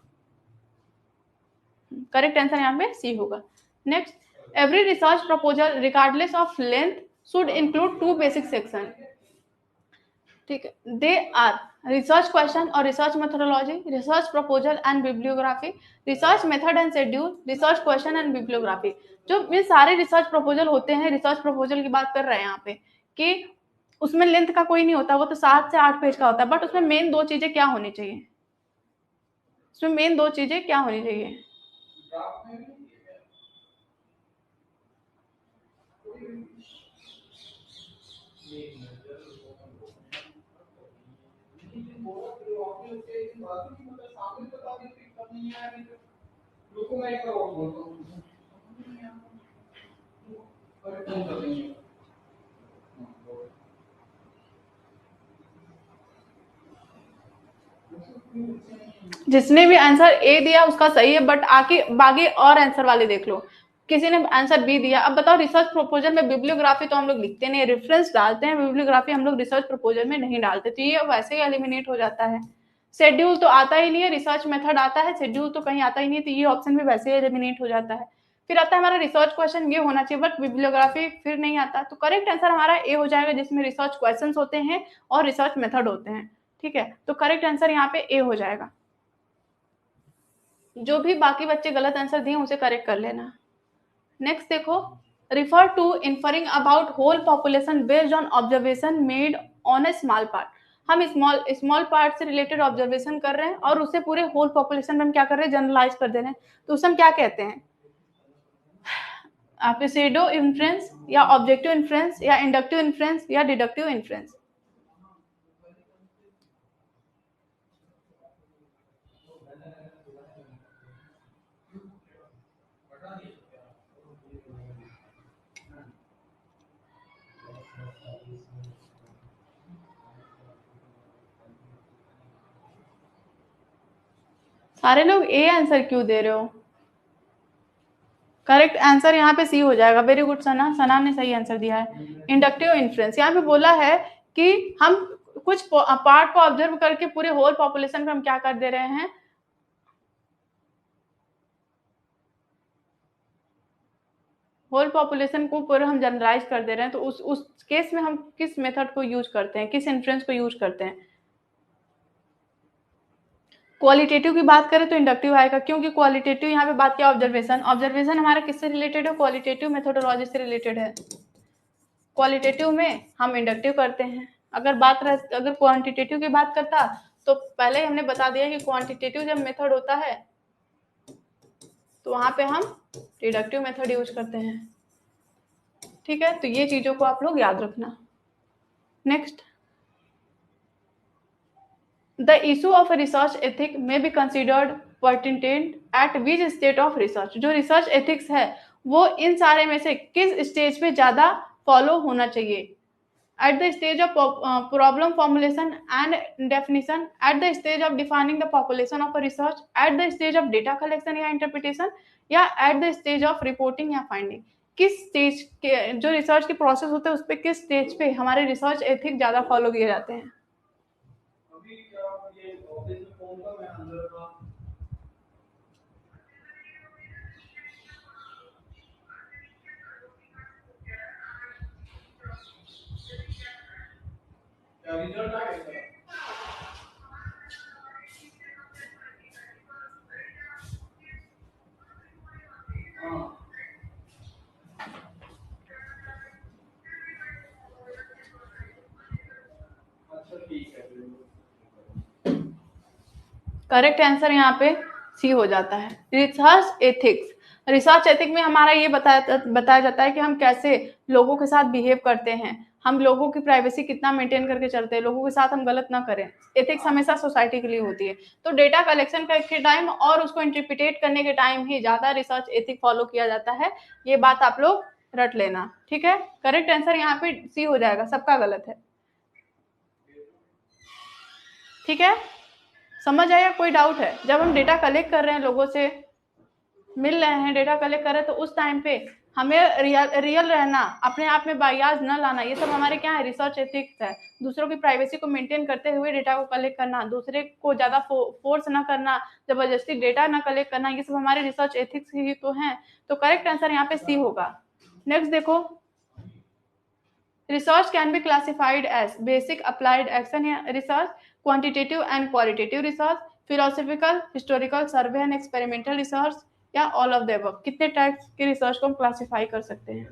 करेक्ट आंसर यहाँ पे सी होगा। Next, every research proposal regardless of length should include 2 basic section. ठीक है, दे आर रिसर्च क्वेश्चन और research methodology, research proposal and bibliography, research method and schedule, research question and bibliography. जो ये सारे research proposal होते हैं, research proposal की बात कर रहे हैं यहाँ पे कि उसमें लेंथ का कोई नहीं होता, वो तो 7 से 8 पेज का होता है, बट उसमें मेन 2 चीजें क्या होनी चाहिए, उसमें मेन 2 चीजें क्या होनी चाहिए। जिसने भी आंसर ए दिया उसका सही है, बट आके बाकी और आंसर वाले देख लो। किसी ने आंसर बी दिया, अब बताओ रिसर्च प्रपोजल में बिब्लियोग्राफी तो हम लोग लिखते नहीं, रेफरेंस डालते हैं, बिब्लियोग्राफी हम लोग रिसर्च प्रपोजल में नहीं डालते, तो ये वैसे ही एलिमिनेट हो जाता है। शेड्यूल तो आता ही नहीं है, रिसर्च मेथड आता है, शेड्यूल तो कहीं आता ही नहीं है, तो ये ऑप्शन भी वैसे ही एलिमिनेट हो जाता है। फिर आता है हमारा रिसर्च क्वेश्चन, ये होना चाहिए, बट बिब्लियोग्राफी फिर नहीं आता, तो करेक्ट आंसर हमारा ए हो जाएगा, जिसमें रिसर्च क्वेश्चन होते हैं और रिसर्च मेथड होते हैं। ठीक है, तो करेक्ट आंसर यहाँ पे ए हो जाएगा। जो भी बाकी बच्चे गलत आंसर दिए उसे करेक्ट कर लेना। नेक्स्ट देखो, refer to inferring about whole population based on observation made on a small part. हम स्मॉल पार्ट से रिलेटेड ऑब्जर्वेशन कर रहे हैं और उसे पूरे होल पॉपुलेशन में हम क्या कर रहे हैं, जनरलाइज कर दे रहे हैं, तो उसे हम क्या कहते हैं, आप सेडो इन्फ्रेंस या ऑब्जेक्टिव इन्फ्रेंस या इंडक्टिव इन्फ्रेंस या डिडक्टिव इन्फ्रेंस। सारे लोग ए आंसर क्यों दे रहे हो। करेक्ट आंसर यहाँ पे सी हो जाएगा। वेरी गुड सना, सना ने सही आंसर दिया है, इंडक्टिव इन्फ्लुएंस। यहाँ पे बोला है कि हम कुछ पार्ट को ऑब्जर्व करके पूरे होल पॉपुलेशन को हम क्या कर दे रहे हैं, होल पॉपुलेशन को पूरा हम जनरलाइज कर दे रहे हैं, तो उस केस में हम किस मेथड को यूज करते हैं, किस इन्फ्लुएंस को यूज करते हैं। क्वालिटेटिव की बात करें तो इंडक्टिव आएगा, क्योंकि क्वालिटेटिव यहाँ पे बात किया ऑब्जर्वेशन, ऑब्जर्वेशन हमारा किससे रिलेटेड है, क्वालिटेटिव मेथोडोलॉजी से रिलेटेड है। क्वालिटेटिव में हम इंडक्टिव करते हैं। अगर क्वांटिटेटिव की बात करता तो पहले ही हमने बता दिया कि क्वांटिटेटिव जब मेथड होता है तो वहां पे हम डिडक्टिव मेथड यूज करते हैं। ठीक है, तो ये चीजों को आप लोग याद रखना। Next, the issue of research ethic may be considered pertinent at which state of research. जो रिसर्च एथिक्स है वो इन सारे में से किस स्टेज पे ज्यादा फॉलो होना चाहिए, at the stage of problem formulation and definition, at the stage of defining the population of a research, at the stage of data collection या interpretation, या at the stage of reporting या finding। किस stage के जो research के process होते हैं उस पे किस स्टेज पे हमारे रिसर्च एथिक ज्यादा फॉलो किए जाते हैं। करेक्ट आंसर यहाँ पे सी हो जाता है, रिसर्च एथिक्स। रिसर्च एथिक में हमारा ये बताया जाता है कि हम कैसे लोगों के साथ बिहेव करते हैं, हम लोगों की प्राइवेसी कितना मेंटेन करके चलते हैं, लोगों के साथ हम गलत ना करें। एथिक्स हमेशा सोसाइटी के लिए होती है, तो डेटा कलेक्शन के टाइम और उसको इंटरप्रिटेट करने के टाइम ही ज्यादा रिसर्च एथिक फॉलो किया जाता है। ये बात आप लोग रट लेना। ठीक है, करेक्ट आंसर यहाँ पे सी हो जाएगा, सबका गलत है। ठीक है, समझ आया, कोई डाउट है। जब हम डेटा कलेक्ट कर रहे हैं लोगों से, मिल रहे हैं, डेटा कलेक्ट कर रहे हैं, तो उस टाइम पे हमें रियल रहना, अपने आप में बायाज न लाना, ये सब हमारे क्या है, रिसर्च एथिक्स है। दूसरों की प्राइवेसी को मेंटेन करते हुए डेटा को कलेक्ट करना, दूसरे को ज्यादा फोर्स ना करना, जबरदस्ती डेटा ना कलेक्ट करना, ये सब हमारे रिसर्च एथिक्स ही तो हैं। तो करेक्ट आंसर यहाँ पे सी होगा। नेक्स्ट देखो, research can be classified as basic applied action research, quantitative and qualitative research, philosophical, historical, survey and experimental research, या ऑल ऑफ द अबव। कितने टाइप्स के रिसर्च को हम क्लासिफाई कर सकते हैं?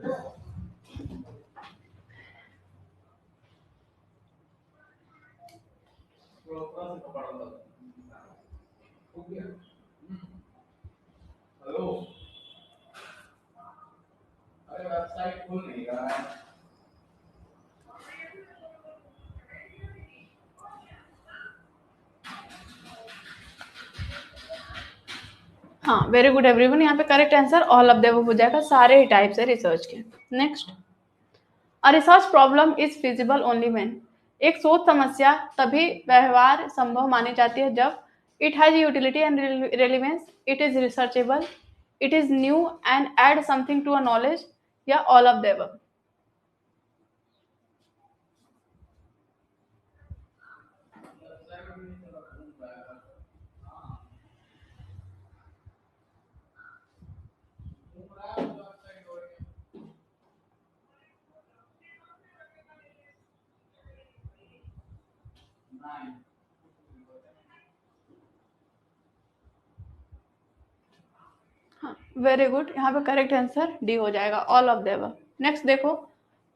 हाँ, वेरी गुड एवरीवन, यहाँ पे correct answer all of the above हो जाएगा, सारे ही टाइप्स है रिसर्च के। Next, a research problem is feasible only when. एक शोध समस्या तभी व्यवहार संभव मानी जाती है जब it has utility and relevance, it is researchable, it is new and add something to a knowledge, या ऑल ऑफ द अबव। हाँ, वेरी गुड, यहाँ पे करेक्ट आंसर डी हो जाएगा, all of the above. Next देखो,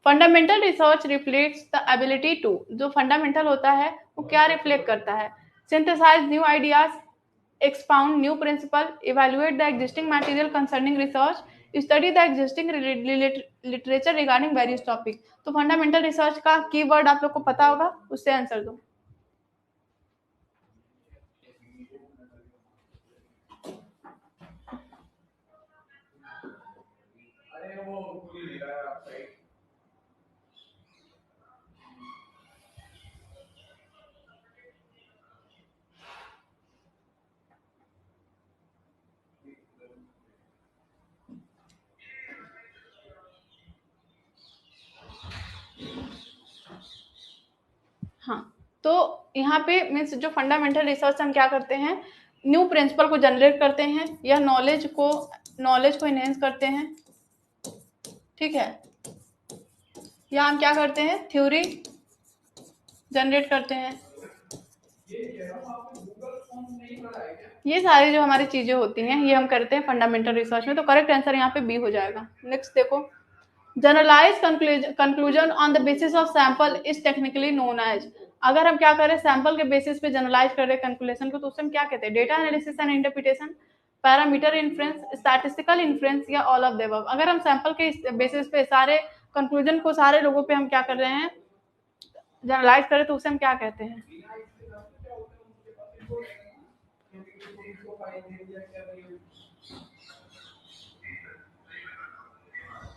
fundamental research reflects the ability to, जो fundamental होता है वो क्या रिफ्लेक्ट करता है? Synthesise new ideas, expound new principle, evaluate the existing material concerning research, study the existing literature regarding various topic। तो fundamental research का कीवर्ड आप लोग को पता होगा, उससे आंसर दो। हाँ, तो यहाँ पे मीन्स जो फंडामेंटल रिसर्च हम क्या करते हैं, न्यू प्रिंसिपल को जनरेट करते हैं, या नॉलेज को इनहेंस करते हैं, ठीक है, या हम क्या करते हैं, थ्योरी जनरेट करते हैं। ये सारी जो हमारी चीजें होती हैं ये हम करते हैं फंडामेंटल रिसर्च में, तो करेक्ट आंसर यहाँ पे बी हो जाएगा। नेक्स्ट देखो, generalize conclusion on the basis of sample is technically known as. अगर हम क्या करें, सैंपल के बेसिस पे जनरलाइज कर रहे हैं कंक्लूजन को, तो उससे हम क्या कहते हैं, data analysis and interpretation, parameter inference, statistical inference, या ऑल ऑफ द अबव। अगर हम सैंपल के बेसिस पे सारे कंक्लूजन को सारे लोगों पे हम क्या कर रहे हैं, जनरलाइज करें, तो उसे हम क्या कहते हैं?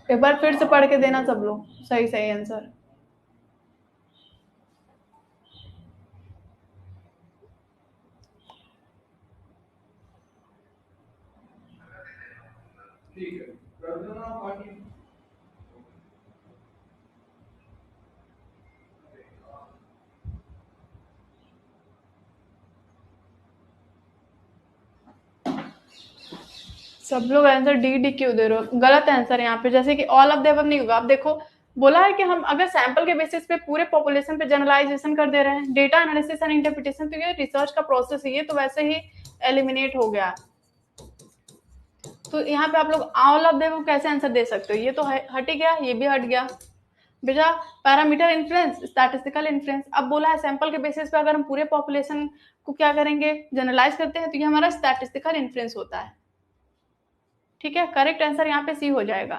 एक बार फिर से पढ़ के देना सब लोग, सही सही आंसर। सब लोग आंसर डी डी क्यों दे रहे हो? गलत आंसर है यहाँ पे, जैसे कि ऑल ऑफ द अबव नहीं होगा। आप देखो, बोला है कि हम अगर सैंपल के बेसिस पे पूरे पॉपुलेशन पे जनरलाइजेशन कर दे रहे हैं, डेटा एनालिसिस एंड इंटरप्रिटेशन, तो ये रिसर्च का प्रोसेस है, ये तो वैसे ही एलिमिनेट हो गया। तो यहाँ पे आप लोग ऑल ऑफ द अबव कैसे आंसर दे सकते हो, ये तो हट ही गया, ये भी हट गया बेटा। पैरामीटर इन्फ्लुएंस, स्टैटिस्टिकल इन्फ्लुएंस, अब बोला है सैंपल के बेसिस पे अगर हम पूरे पॉपुलेशन को क्या करेंगे, जनरलाइज करते हैं, तो ये हमारा स्टैटिस्टिकल इन्फ्लुएंस होता है, ठीक है। करेक्ट आंसर यहाँ पे सी हो जाएगा।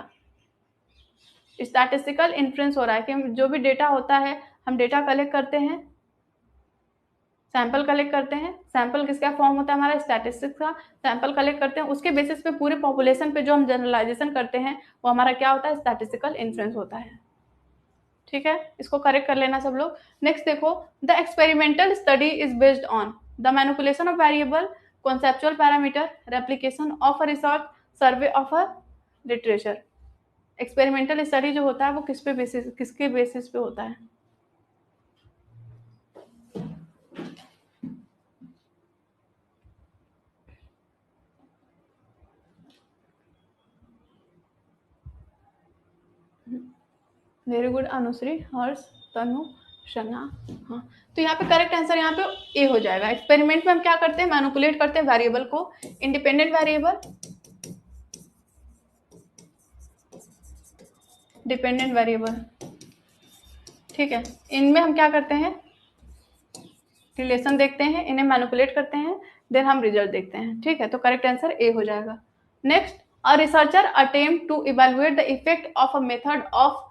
स्टैटिस्टिकल इन्फ्लुएंस हो रहा है कि जो भी डेटा होता है, हम डेटा कलेक्ट करते हैं, सैंपल कलेक्ट करते हैं, सैंपल किसका फॉर्म होता है हमारा, स्टैटिस्टिक्स का, सैंपल कलेक्ट करते हैं, उसके बेसिस पे पूरे पॉपुलेशन पे जो हम जनरलाइजेशन करते हैं वो हमारा क्या होता है, स्टैटिस्टिकल इन्फ्लुएंस होता है, ठीक है। इसको करेक्ट कर लेना सब लोग। नेक्स्ट देखो, the experimental study is based on the manipulation of variable, conceptual parameter, replication of a research, survey of a literature. Experimental study जो होता है वो किसके बेसिस पे होता है? वेरी गुड अनुश्री, हर्ष, तनु, शना। हाँ, तो यहाँ पे करेक्ट आंसर यहाँ पे ए हो जाएगा। एक्सपेरिमेंट में हम क्या करते हैं, मैनिपुलेट करते हैं वेरिएबल को, इंडिपेंडेंट वेरिएबल, डिपेंडेंट वेरिएबल, ठीक है। इनमें हम क्या करते हैं, रिलेशन देखते हैं, इन्हें मैनिपुलेट करते हैं, देन हम रिजल्ट देखते हैं, ठीक है। तो करेक्ट आंसर ए हो जाएगा। Next, a researcher attempt to evaluate the effect of a method of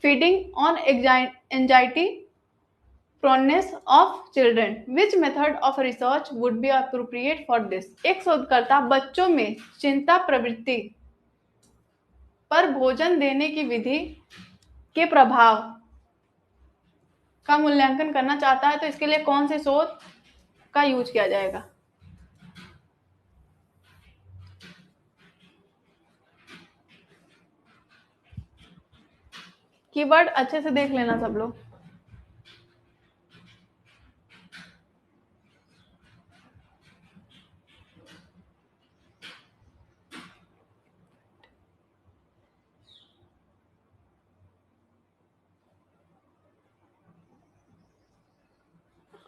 feeding on anxiety proneness of children, which method of research would be appropriate for this. एक शोधकर्ता बच्चों में चिंता प्रवृत्ति पर भोजन देने की विधि के प्रभाव का मूल्यांकन करना चाहता है, तो इसके लिए कौन से शोध का यूज किया जाएगा? कीवर्ड अच्छे से देख लेना सब लोग।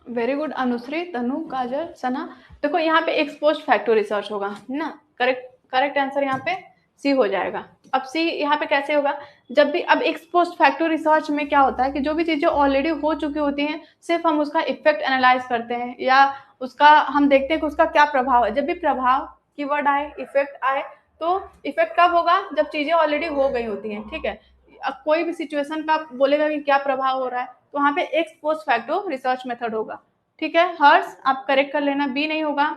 वेरी गुड अनुश्री, तनु, काजल, सना। देखो यहाँ पे एक्सपोज फैक्टर रिसर्च होगा ना, करेक्ट आंसर यहाँ पे सी हो जाएगा। अब सी यहाँ पे कैसे होगा, जब भी अब एक्सपोज फैक्टर रिसर्च में क्या होता है कि जो भी चीजें ऑलरेडी हो चुकी होती हैं, सिर्फ हम उसका इफेक्ट एनालाइज करते हैं या उसका हम देखते हैं कि उसका क्या प्रभाव है। जब भी प्रभाव कीवर्ड आए, इफेक्ट आए, तो इफेक्ट कब होगा, जब चीजें ऑलरेडी हो गई होती हैं, ठीक है। अब कोई भी सिचुएशन का बोलेगा कि क्या प्रभाव हो रहा है, तो वहां पे x post facto research method होगा, ठीक है। हर्ष आप करेक्ट कर लेना, बी नहीं होगा।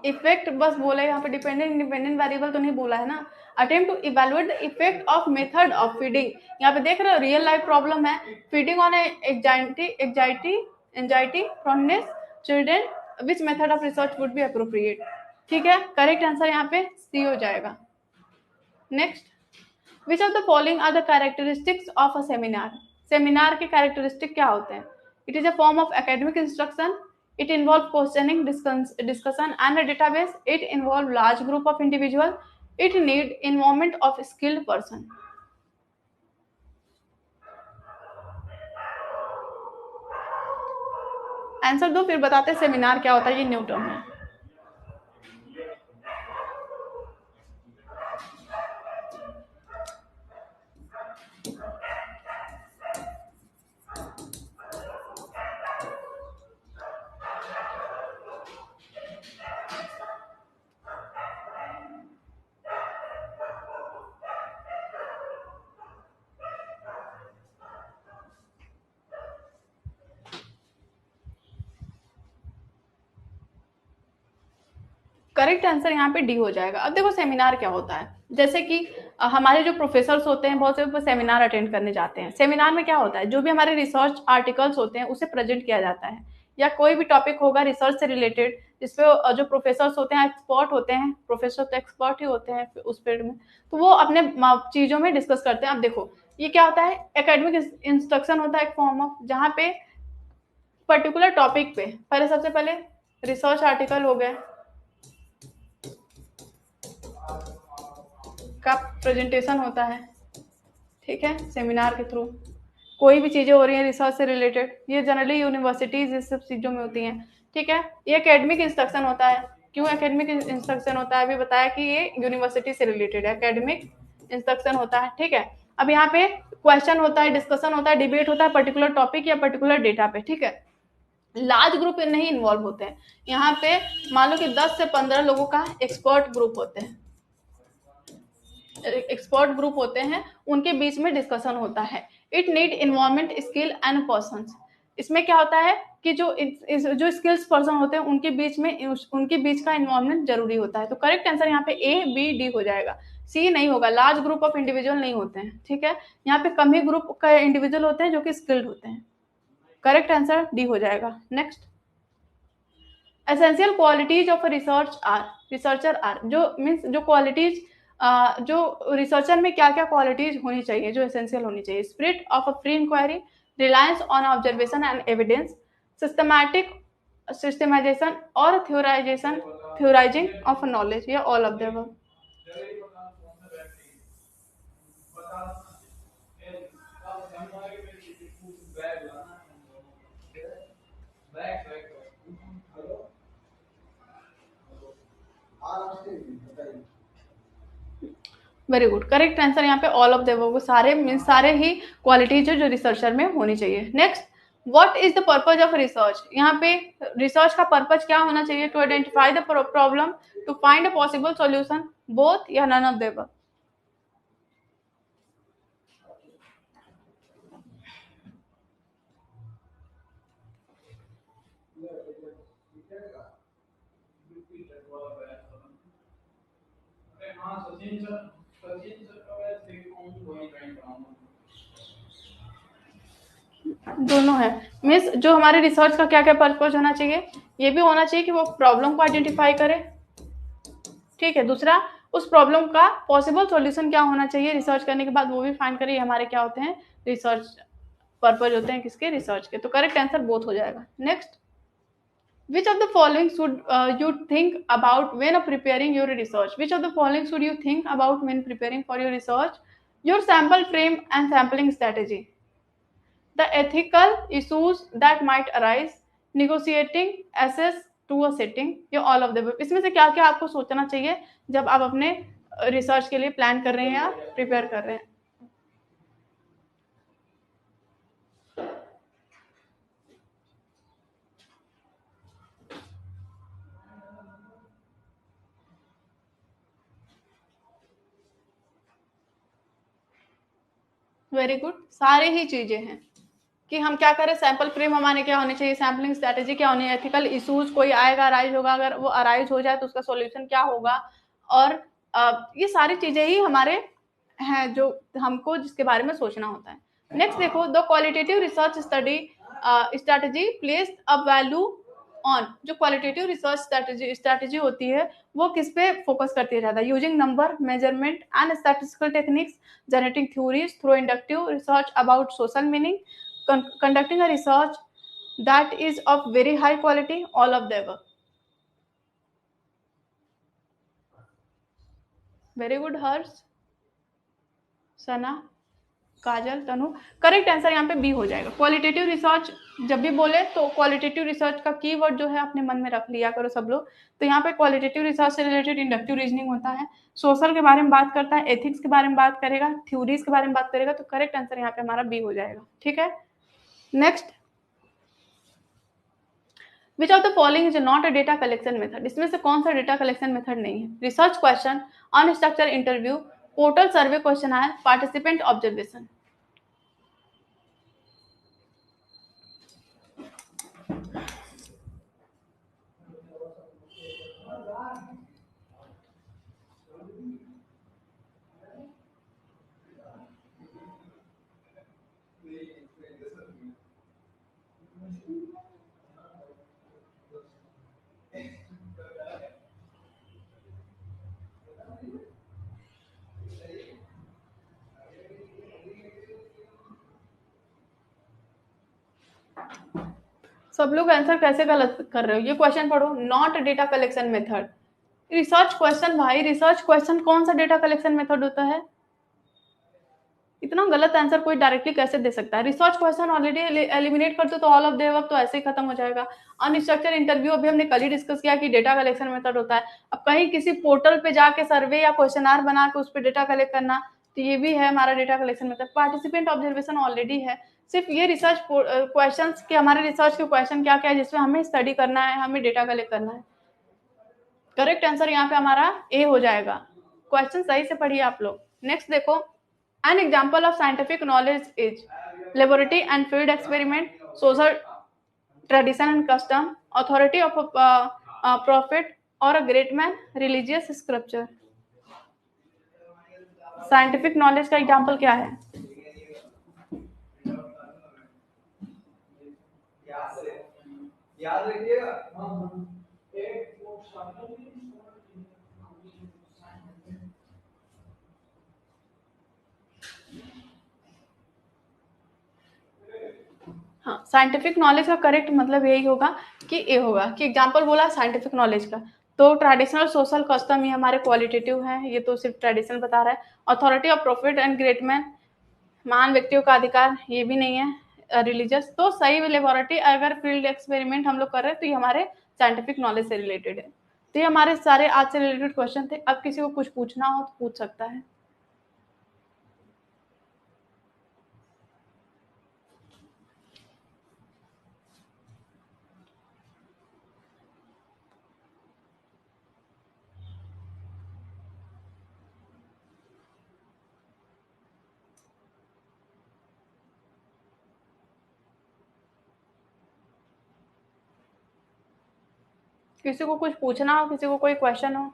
इफेक्ट बस बोला है यहाँ पे, डिपेंडेंट इंडिपेंडेंट वेरिएबल तो नहीं बोला है ना। Attempt to evaluate the effect of method of feeding, यहाँ पे देख रहे हो रियल लाइफ प्रॉब्लम है, feeding on anxiety proneness children, which method of research would be appropriate, ठीक है। करेक्ट आंसर यहाँ पे सी हो जाएगा। Next, which of the following are the characteristics of a seminar. Seminar के कैरेक्टरिस्टिक क्या होते हैं? It is a form of academic instruction, it involve questioning, discussion and a database, it involve large group of individual, it need involvement of skilled person। Answer दो फिर बताते seminar क्या होता है, ये न्यू टर्म है। करेक्ट आंसर यहाँ पे डी हो जाएगा। अब देखो सेमिनार क्या होता है, जैसे कि हमारे जो प्रोफेसर्स होते हैं बहुत से सेमिनार अटेंड करने जाते हैं। सेमिनार में क्या होता है, जो भी हमारे रिसर्च आर्टिकल्स होते हैं उसे प्रेजेंट किया जाता है, या कोई भी टॉपिक होगा रिसर्च से रिलेटेड जिसपे जो प्रोफेसर्स होते हैं एक्सपर्ट होते हैं, प्रोफेसर तो एक्सपर्ट ही होते हैं उस फील्ड में, तो वो अपने चीजों में डिस्कस करते हैं। अब देखो ये क्या होता है, एकेडमिक इंस्ट्रक्शन होता है एक फॉर्म ऑफ, जहाँ पे पर्टिकुलर टॉपिक पे पहले सबसे पहले रिसर्च आर्टिकल हो गए का प्रेजेंटेशन होता है, ठीक है। सेमिनार के थ्रू कोई भी चीजें हो रही हैं रिसर्च से रिलेटेड, ये जनरली यूनिवर्सिटीज इस सब चीजों में होती हैं, ठीक है। ये एकेडमिक इंस्ट्रक्शन होता है। क्यों एकेडमिक इंस्ट्रक्शन होता है, अभी बताया कि ये यूनिवर्सिटी से रिलेटेड है, एकेडमिक इंस्ट्रक्शन होता है, ठीक है। अब यहाँ पे क्वेश्चन होता है, डिस्कशन होता है, डिबेट होता है पर्टिकुलर टॉपिक या पर्टिकुलर डेटा पे, ठीक है। लार्ज ग्रुप नहीं इन्वॉल्व होते हैं यहाँ पे, मान लो कि 10 से 15 लोगों का एक्सपर्ट ग्रुप होते हैं, एक्सपर्ट ग्रुप होते हैं, उनके बीच में डिस्कशन होता है। It need involvement skill and person. इसमें क्या होता है कि जो स्किल्स पर्सन होते हैं उनके बीच में उनके बीच का इन्वॉल्वमेंट जरूरी होता है। तो करेक्ट आंसर यहाँ पे ए बी डी हो जाएगा, सी नहीं होगा। लार्ज ग्रुप ऑफ इंडिविजुअल नहीं होते हैं, ठीक है। यहाँ पे कम ही ग्रुप का इंडिविजुअल होते हैं जो कि स्किल्ड होते हैं। करेक्ट आंसर डी हो जाएगा। Next, essential qualities of researcher are, जो मीन्स जो क्वालिटीज जो रिसर्चर में क्या क्या क्वालिटीज होनी चाहिए, जो एसेंशियल होनी चाहिए। Spirit of a free inquiry, reliance on observation and evidence, systematic systemisation और थ्योराइजिंग ऑफ नॉलेज, या all of them. Very good, correct answer यहाँ पे ऑल ऑफ द अबव, सारे मीन सारे ही क्वालिटीज जो रिसर्चर में होनी चाहिए। Next, what is the purpose of research, यहाँ पे रिसर्च का पर्पज क्या होना चाहिए? To identify the problem, to find a possible solution, both या नन ऑफ द अबव। दोनों है, मीन्स जो हमारे रिसर्च का क्या क्या पर्पज होना चाहिए, ये भी होना चाहिए कि वो प्रॉब्लम को आइडेंटिफाई करे, ठीक है। दूसरा, उस प्रॉब्लम का पॉसिबल सॉल्यूशन क्या होना चाहिए रिसर्च करने के बाद, वो भी फाइंड करें। हमारे क्या होते हैं? रिसर्च पर्पज होते हैं किसके? रिसर्च के। तो करेक्ट आंसर बोथ हो जाएगा। Next, which of the following should you think about when preparing your research? Which of the following should you think about when preparing for your research? Your sample frame and sampling strategy, the ethical issues that might arise, negotiating access to a setting, या all of the above। इसमें से क्या क्या आपको सोचना चाहिए जब आप अपने रिसर्च के लिए प्लान कर रहे हैं या प्रिपेयर कर रहे हैं? वेरी गुड, सारे ही चीजें हैं कि हम क्या करें। सैंपल फ्रेम हमारे क्या होने चाहिए, सैम्पलिंग स्ट्रैटेजी क्या होनी है, एथिकल इश्यूज कोई आएगा, अराइज होगा, अगर वो अराइज हो जाए तो उसका सॉल्यूशन क्या होगा, और ये सारी चीजें ही हमारे हैं जो हमको जिसके बारे में सोचना होता है। नेक्स्ट देखो, the qualitative research strategy place a value on, जो क्वालिटेटिव रिसर्च स्ट्रैटेजी होती है वो किस पे फोकस करती है ज्यादा? Using number, measurement and statistical techniques, generating theories through inductive research about social meaning, conducting a research that is of very high quality, all of the above। Very good Harsh, Sana, Kajal, Tanu. Correct answer यहाँ पे B हो जाएगा। Qualitative research जब भी बोले तो qualitative research का keyword जो है अपने मन में रख लिया करो सब लोग। तो यहाँ पे क्वालिटेटिव रिसर्च से रिलेटेड इंडक्टिव रीजनिंग होता है, सोशल के बारे में बात करता है, एथिक्स के बारे में बात करेगा, थ्योरीज के बारे में बात करेगा। तो करेक्ट आंसर यहाँ पे हमारा बी हो जाएगा, ठीक है। Next, which of the following is not a data collection method, इसमें से कौन सा डेटा कलेक्शन मेथड नहीं है? Research question, unstructured interview, portal survey questionnaire, participant observation. सब लोग आंसर कैसे गलत कर रहे हो? ये क्वेश्चन पढ़ो, not data collection method. Research question भाई, रिसर्च क्वेश्चन कौन सा डेटा कलेक्शन मेथड होता है? इतना गलत आंसर कोई डायरेक्टली कैसे दे सकता है? रिसर्च क्वेश्चन ऑलरेडी एलिमिनेट कर दो तो ऑल ऑफ द अबव तो ऐसे ही खत्म हो जाएगा। अनस्ट्रक्चर्ड इंटरव्यू अभी हमने कल ही डिस्कस किया कि डेटा कलेक्शन मेथड होता है। अब कहीं किसी पोर्टल पे जाके सर्वे या क्वेश्चनर बना के उस पर डेटा कलेक्ट करना, तो ये भी है हमारा data collection method. Participant observation already है। सिर्फ ये रिसर्च क्वेश्चन के, हमारे रिसर्च के क्वेश्चन क्या क्या है जिसमें हमें स्टडी करना है, हमें डेटा कलेक्ट करना है। करेक्ट आंसर यहाँ पे हमारा ए हो जाएगा। क्वेश्चन सही से पढ़िए आप लोग। नेक्स्ट देखो, an example of scientific knowledge is laboratory and field experiment, social tradition and custom, authority of a prophet or a great man, religious scripture। Scientific knowledge का एग्जाम्पल क्या है? याद रखिएगा। हाँ, साइंटिफिक नॉलेज का करेक्ट मतलब यही होगा कि ये होगा कि एग्जाम्पल बोला साइंटिफिक नॉलेज का, तो ट्रेडिशनल सोशल कस्टम ये हमारे क्वालिटेटिव है, ये तो सिर्फ ट्रेडिशनल बता रहा है। Authority of profit and great man, महान व्यक्तियों का अधिकार, ये भी नहीं है। रिलीजियस, तो सही लेबोरेटरी अगर फील्ड एक्सपेरिमेंट हम लोग कर रहे हैं तो ये हमारे साइंटिफिक नॉलेज से रिलेटेड है। तो ये हमारे सारे आज से रिलेटेड क्वेश्चन थे। अब किसी को कुछ पूछना हो तो पूछ सकता है। किसी को कुछ पूछना हो, किसी को कोई क्वेश्चन हो।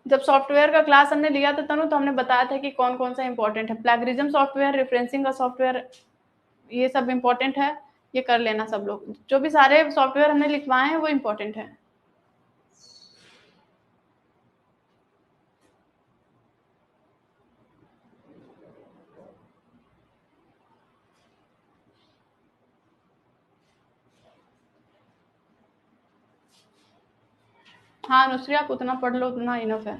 जब सॉफ्टवेयर का क्लास हमने लिया था तनु, तो हमने बताया था कि कौन कौन सा इंपॉर्टेंट है। प्लेगरिज्म सॉफ्टवेयर, रेफरेंसिंग का सॉफ्टवेयर, ये सब इंपॉर्टेंट है। ये कर लेना सब लोग, जो भी सारे सॉफ्टवेयर हमने लिखवाए हैं वो इंपॉर्टेंट है। हाँ नुसरी, आप उतना पढ़ लो उतना इनफ है।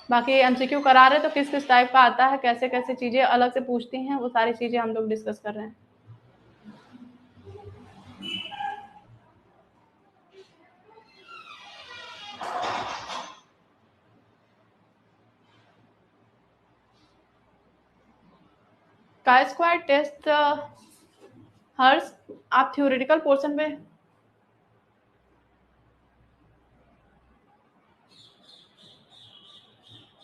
बाकी एमसीक्यू करा रहे तो किस किस टाइप का आता है, कैसे कैसे चीजें अलग से पूछती हैं, वो सारी चीजें हम लोग डिस्कस कर रहे हैं। काय स्क्वायर टेस्ट, हर्ष, आप थ्योरेटिकल पोर्शन पे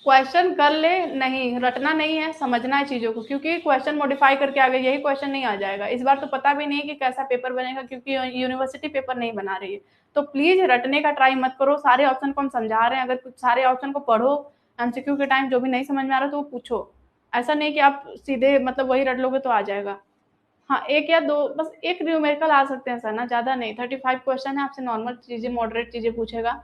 क्वेश्चन कर ले, नहीं रटना नहीं है, समझना है चीजों को, क्योंकि क्वेश्चन मॉडिफाई करके आ गए, यही क्वेश्चन नहीं आ जाएगा इस बार। तो पता भी नहीं कि कैसा पेपर बनेगा, क्योंकि यूनिवर्सिटी पेपर नहीं बना रही है। तो प्लीज रटने का ट्राई मत करो, सारे ऑप्शन को हम समझा रहे हैं, अगर कुछ सारे ऑप्शन को पढ़ो, एमसीक्यू के टाइम जो भी नहीं समझ में आ रहा तो वो पूछो। ऐसा नहीं कि आप सीधे मतलब वही रट लोगे तो आ जाएगा। हाँ, एक या दो, बस एक न्यूमेरिकल आ सकते हैं सर ना, ज्यादा नहीं। 35 क्वेश्चन है, आपसे नॉर्मल चीजें, मॉडरेट चीजें पूछेगा।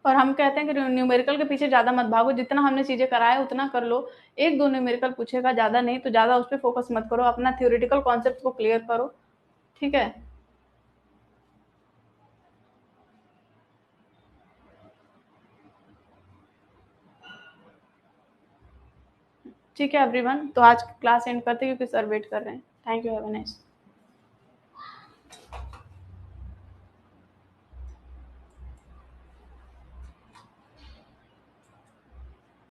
और हम कहते हैं कि न्यूमेरिकल के पीछे ज्यादा मत भागो, जितना हमने चीजें कराया उतना कर लो। एक दो न्यूमेरिकल पूछेगा, ज्यादा नहीं, तो ज्यादा उस पर फोकस मत करो, अपना थ्योरेटिकल कॉन्सेप्ट को क्लियर करो। ठीक है। ठीक है एवरीवन, तो आज क्लास एंड करते हैं क्योंकि सर वेट कर रहे हैं। Thank you, have a nice.